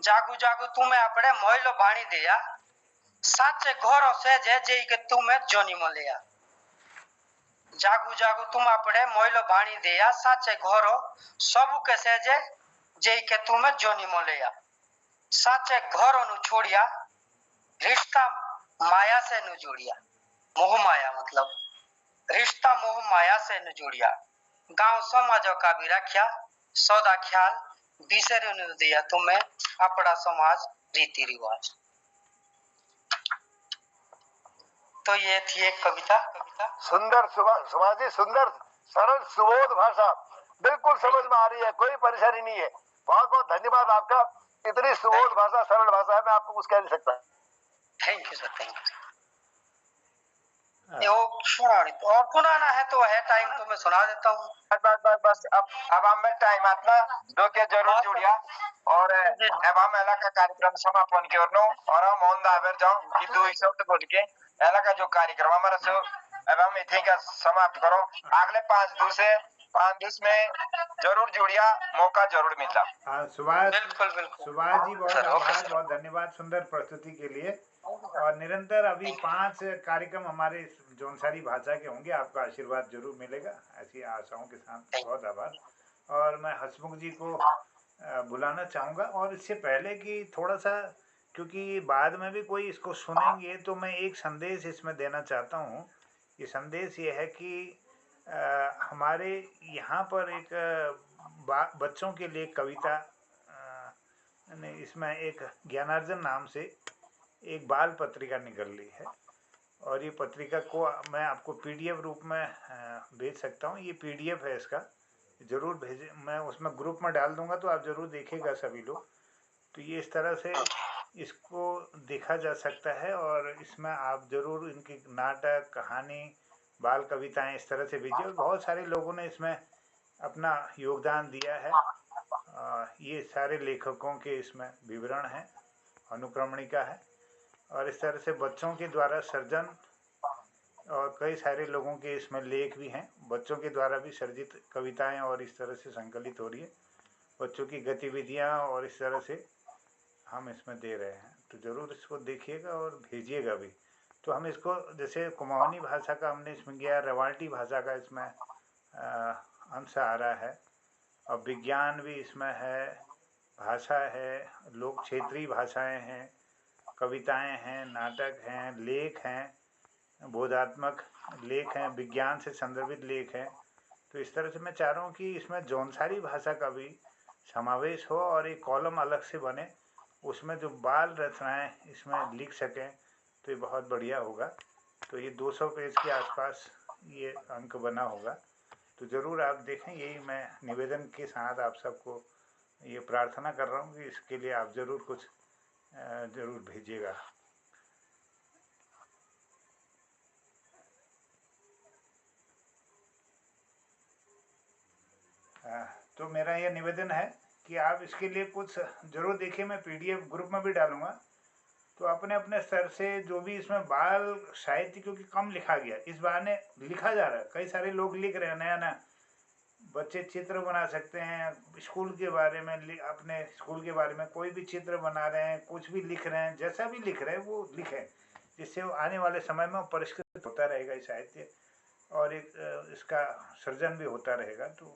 जागू जागू तुम्हें अपने मोहल्लो भानी दिया, साचे घरों से जे के तुम्हें जोनी मोलिया। जागू जागू तुम अपने मोहल्लो भानी दिया, साचे घरों सबू के सेजे जे के तुम्हें जोनी मोलिया। साचे घरों नु छोड़िया, रिश्ता माया से नु जुड़िया। मोह माया मतलब रिश्ता मोह माया से नु जुड़िया। गांव समाजों का भी रखिया सौदा ख्याल, बिसर नु दिया तुम्हें अपना समाज रीति रिवाज। तो ये थी एक कविता। सुंदर सुभाष जी, सुंदर सरल सुबोध भाषा, बिल्कुल समझ में आ रही है, कोई परेशानी नहीं है। बहुत बहुत धन्यवाद आपका। इतनी सुबोध भाषा, सरल भाषा है, मैं आपको कुछ कह नहीं सकता। Thank you sir, thank you. और सुनाना है तो है टाइम, तो मैं सुना देता हूँ। बस अब हमें टाइम आतना दो के जरूर जुड़िया, और अब हम एला का कार्यक्रम समापन की ओर नो, और हम मोहन दावर जाऊं कि दो शब्द बोल के एला का जो कार्यक्रम हमारा सो अब हम इतने का समाप्त करो। अगले 5 दिवस में जरूर जुड़िया, मौका जरूर मिलता। सुभाष, बिल्कुल बिल्कुल। सुभाष जी बहुत आभार, बहुत धन्यवाद सुंदर प्रस्तुति के लिए। और निरंतर अभी 5 कार्यक्रम हमारे जौनसारी भाषा के होंगे, आपका आशीर्वाद जरूर मिलेगा, ऐसी आशाओं के साथ बहुत आभार। और मैं हसमुख जी को बुलाना चाहूँगा, और इससे पहले कि थोड़ा सा, क्योंकि बाद में भी कोई इसको सुनेंगे, तो मैं एक संदेश इसमें देना चाहता हूँ ये संदेश ये है कि हमारे यहाँ पर एक बच्चों के लिए कविता इसमें एक ज्ञानार्जन नाम से एक बाल पत्रिका निकल रही है, और ये पत्रिका को मैं आपको पीडीएफ रूप में भेज सकता हूँ। ये पीडीएफ है इसका, ज़रूर भेजे, मैं उसमें ग्रुप में डाल दूंगा तो आप ज़रूर देखिएगा सभी लोग। तो ये इस तरह से इसको देखा जा सकता है, और इसमें आप ज़रूर इनकी नाटक, कहानी, बाल कविताएं इस तरह से भेजिए। और बहुत सारे लोगों ने इसमें अपना योगदान दिया है। ये सारे लेखकों के इसमें विवरण हैं, अनुक्रमणिका है, और इस तरह से बच्चों के द्वारा सर्जन और कई सारे लोगों के इसमें लेख भी हैं। बच्चों के द्वारा भी सर्जित कविताएं और इस तरह से संकलित हो रही है, बच्चों की गतिविधियां और इस तरह से हम इसमें दे रहे हैं। तो ज़रूर इसको देखिएगा और भेजिएगा भी। तो हम इसको, जैसे कुमाऊनी भाषा का हमने इसमें किया, रवाल्टी भाषा का इसमें अंश आ रहा है, और विज्ञान भी इसमें है, भाषा है, लोक क्षेत्रीय भाषाएं हैं, कविताएं हैं, नाटक हैं, लेख हैं, बोधात्मक लेख हैं, विज्ञान से संदर्भित लेख हैं। तो इस तरह से मैं चाह रहा हूँ कि इसमें जौनसारी भाषा का भी समावेश हो, और एक कॉलम अलग से बने, उसमें जो बाल रचनाएं इसमें लिख सकें, तो ये बहुत बढ़िया होगा। तो ये 200 पेज के आसपास ये अंक बना होगा, तो ज़रूर आप देखें। यही मैं निवेदन के साथ आप सबको ये प्रार्थना कर रहा हूँ कि इसके लिए आप ज़रूर कुछ ज़रूर भेजिएगा। तो मेरा ये निवेदन है कि आप इसके लिए कुछ ज़रूर देखिए। मैं पीडीएफ ग्रुप में भी डालूंगा, तो अपने अपने स्तर से जो भी इसमें बाल साहित्य, क्योंकि कम लिखा गया, इस बहाने लिखा जा रहा है, कई सारे लोग लिख रहे हैं नया नया। बच्चे चित्र बना सकते हैं, स्कूल के बारे में, अपने स्कूल के बारे में कोई भी चित्र बना रहे हैं, कुछ भी लिख रहे हैं, जैसा भी लिख रहे हैं वो लिखें, जिससे आने वाले समय में परिष्कृत होता रहेगा ये साहित्य, और एक इसका सृजन भी होता रहेगा। तो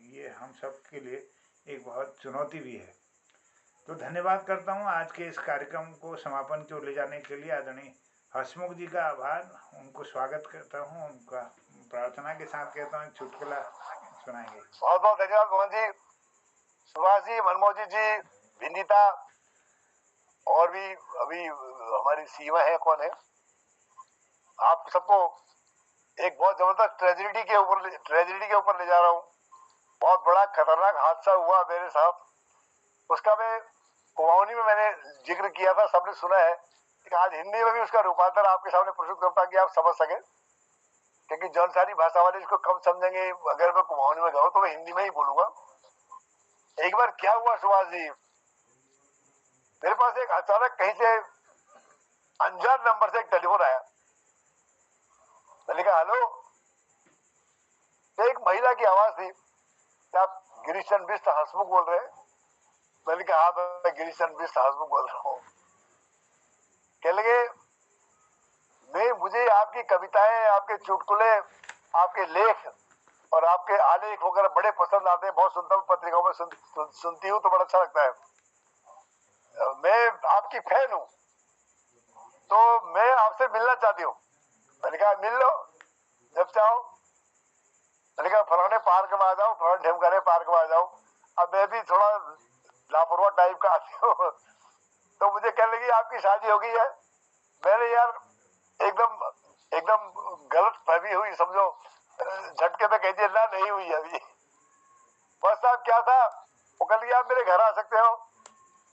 ये हम सब के लिए एक बहुत चुनौती भी है। तो धन्यवाद करता हूँ आज के इस कार्यक्रम को समापन की ओर ले जाने के लिए आदरणीय हसमुख जी का आभार, उनको स्वागत करता हूँ, उनका प्रार्थना के साथ कहता हूँ चुटकुला सुनाएंगे। बहुत बहुत धन्यवाद मोहन जी, सुभाष जी, मनमोहन जी, विनीता, और भी अभी हमारी सीमा है, कौन है, आप सबको एक बहुत जबरदस्त ट्रेजेडी के ऊपर ले जा रहा हूँ। बहुत बड़ा खतरनाक हादसा हुआ मेरे साथ, उसका मैं कुमाऊनी में मैंने जिक्र किया था, सबने सुना है, लेकिन आज हिंदी में भी उसका रूपांतर आपके सामने प्रस्तुत करता कि आप समझ सके, क्योंकि जौनसारी भाषा वाले इसको कम समझेंगे। अगर मैं कुमाऊनी में जाऊँ तो मैं हिंदी में ही बोलूंगा। एक बार क्या हुआ सुभाष जी, मेरे पास एक अचानक कहीं से अनजान नंबर से एक टेलीफोन आया। मैंने कहा हेलो, तो एक महिला की आवाज थी, क्या आप गिरीश चंद्र बिष्ट हंसमुख बोल रहे हैं? मैंने कहा हाँ, मैं गिरीश चंद्र बिष्ट हंसमुख बोल रहा हूँ। कह लगे मुझे आपकी कविताएं, आपके चुटकुले, आपके लेख और आपके आलेख वगैरह बड़े पसंद आते हैं, बहुत सुनता हूँ, पत्रिकाओं में सुनती हूँ तो बड़ा अच्छा लगता है। मैं आपकी फैन हूँ, तो मैं आपसे मिलना चाहती हूँ। मैंने कहा मिल लो जब चाहो। मैंने कहा फलाने पार्क में आ जाओ, फलाने ढेमकाने पार्क में आ जाओ। अब मैं भी थोड़ा लापरवाह टाइप का आती हूँ, तो मुझे कहने लगी आपकी शादी हो गई है। मैंने यार एकदम गलत फहमी हुई, समझो, झटके में कह दिया ना नहीं हुई अभी। बस साहब क्या था, वो कह लिया आप मेरे घर आ सकते हो।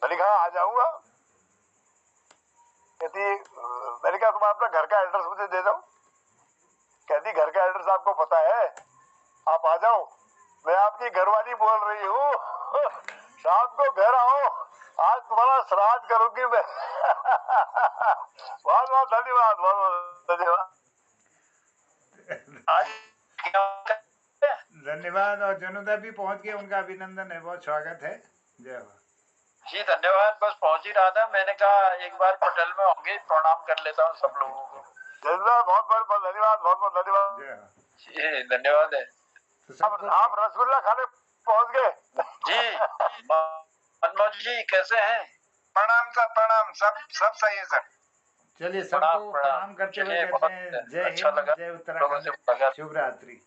मैंने कहा आ जाऊंगा। कहती मैंने कहा तुम अपना घर का एड्रेस मुझे दे दो। कहती घर का एड्रेस आपको पता है, आप आ जाओ, मैं आपकी घरवाली बोल रही हूँ, शाम को घर आओ, आज तुम्हारा श्राद्ध करूंगी मैं। बहुत बहुत धन्यवाद, बहुत बहुत धन्यवाद। धन्यवाद। और जनुदा भी पहुंच गए, उनका अभिनंदन है, बहुत स्वागत है। जय हो जी, धन्यवाद। बस पहुंच ही रहा था, मैंने कहा एक बार पटेल में होंगे, प्रणाम कर लेता हूँ सब लोगों को। धन्यवाद, बहुत बहुत धन्यवाद, बहुत बहुत धन्यवाद। जय हो। जी धन्यवाद है। तो आप रसगुल्ला खाने पहुंच गए? जी मनमोहन जी कैसे हैं? प्रणाम सर, प्रणाम, सब सही है सर। चलिए प्रणाम, सबको प्रणाम। प्रणाम करते हुए चलिए, कहते हैं बहुत जय अच्छा हिंद, लगा जय लोगों से उत्तराखंड, मुलाकात। शुभ रात्रि।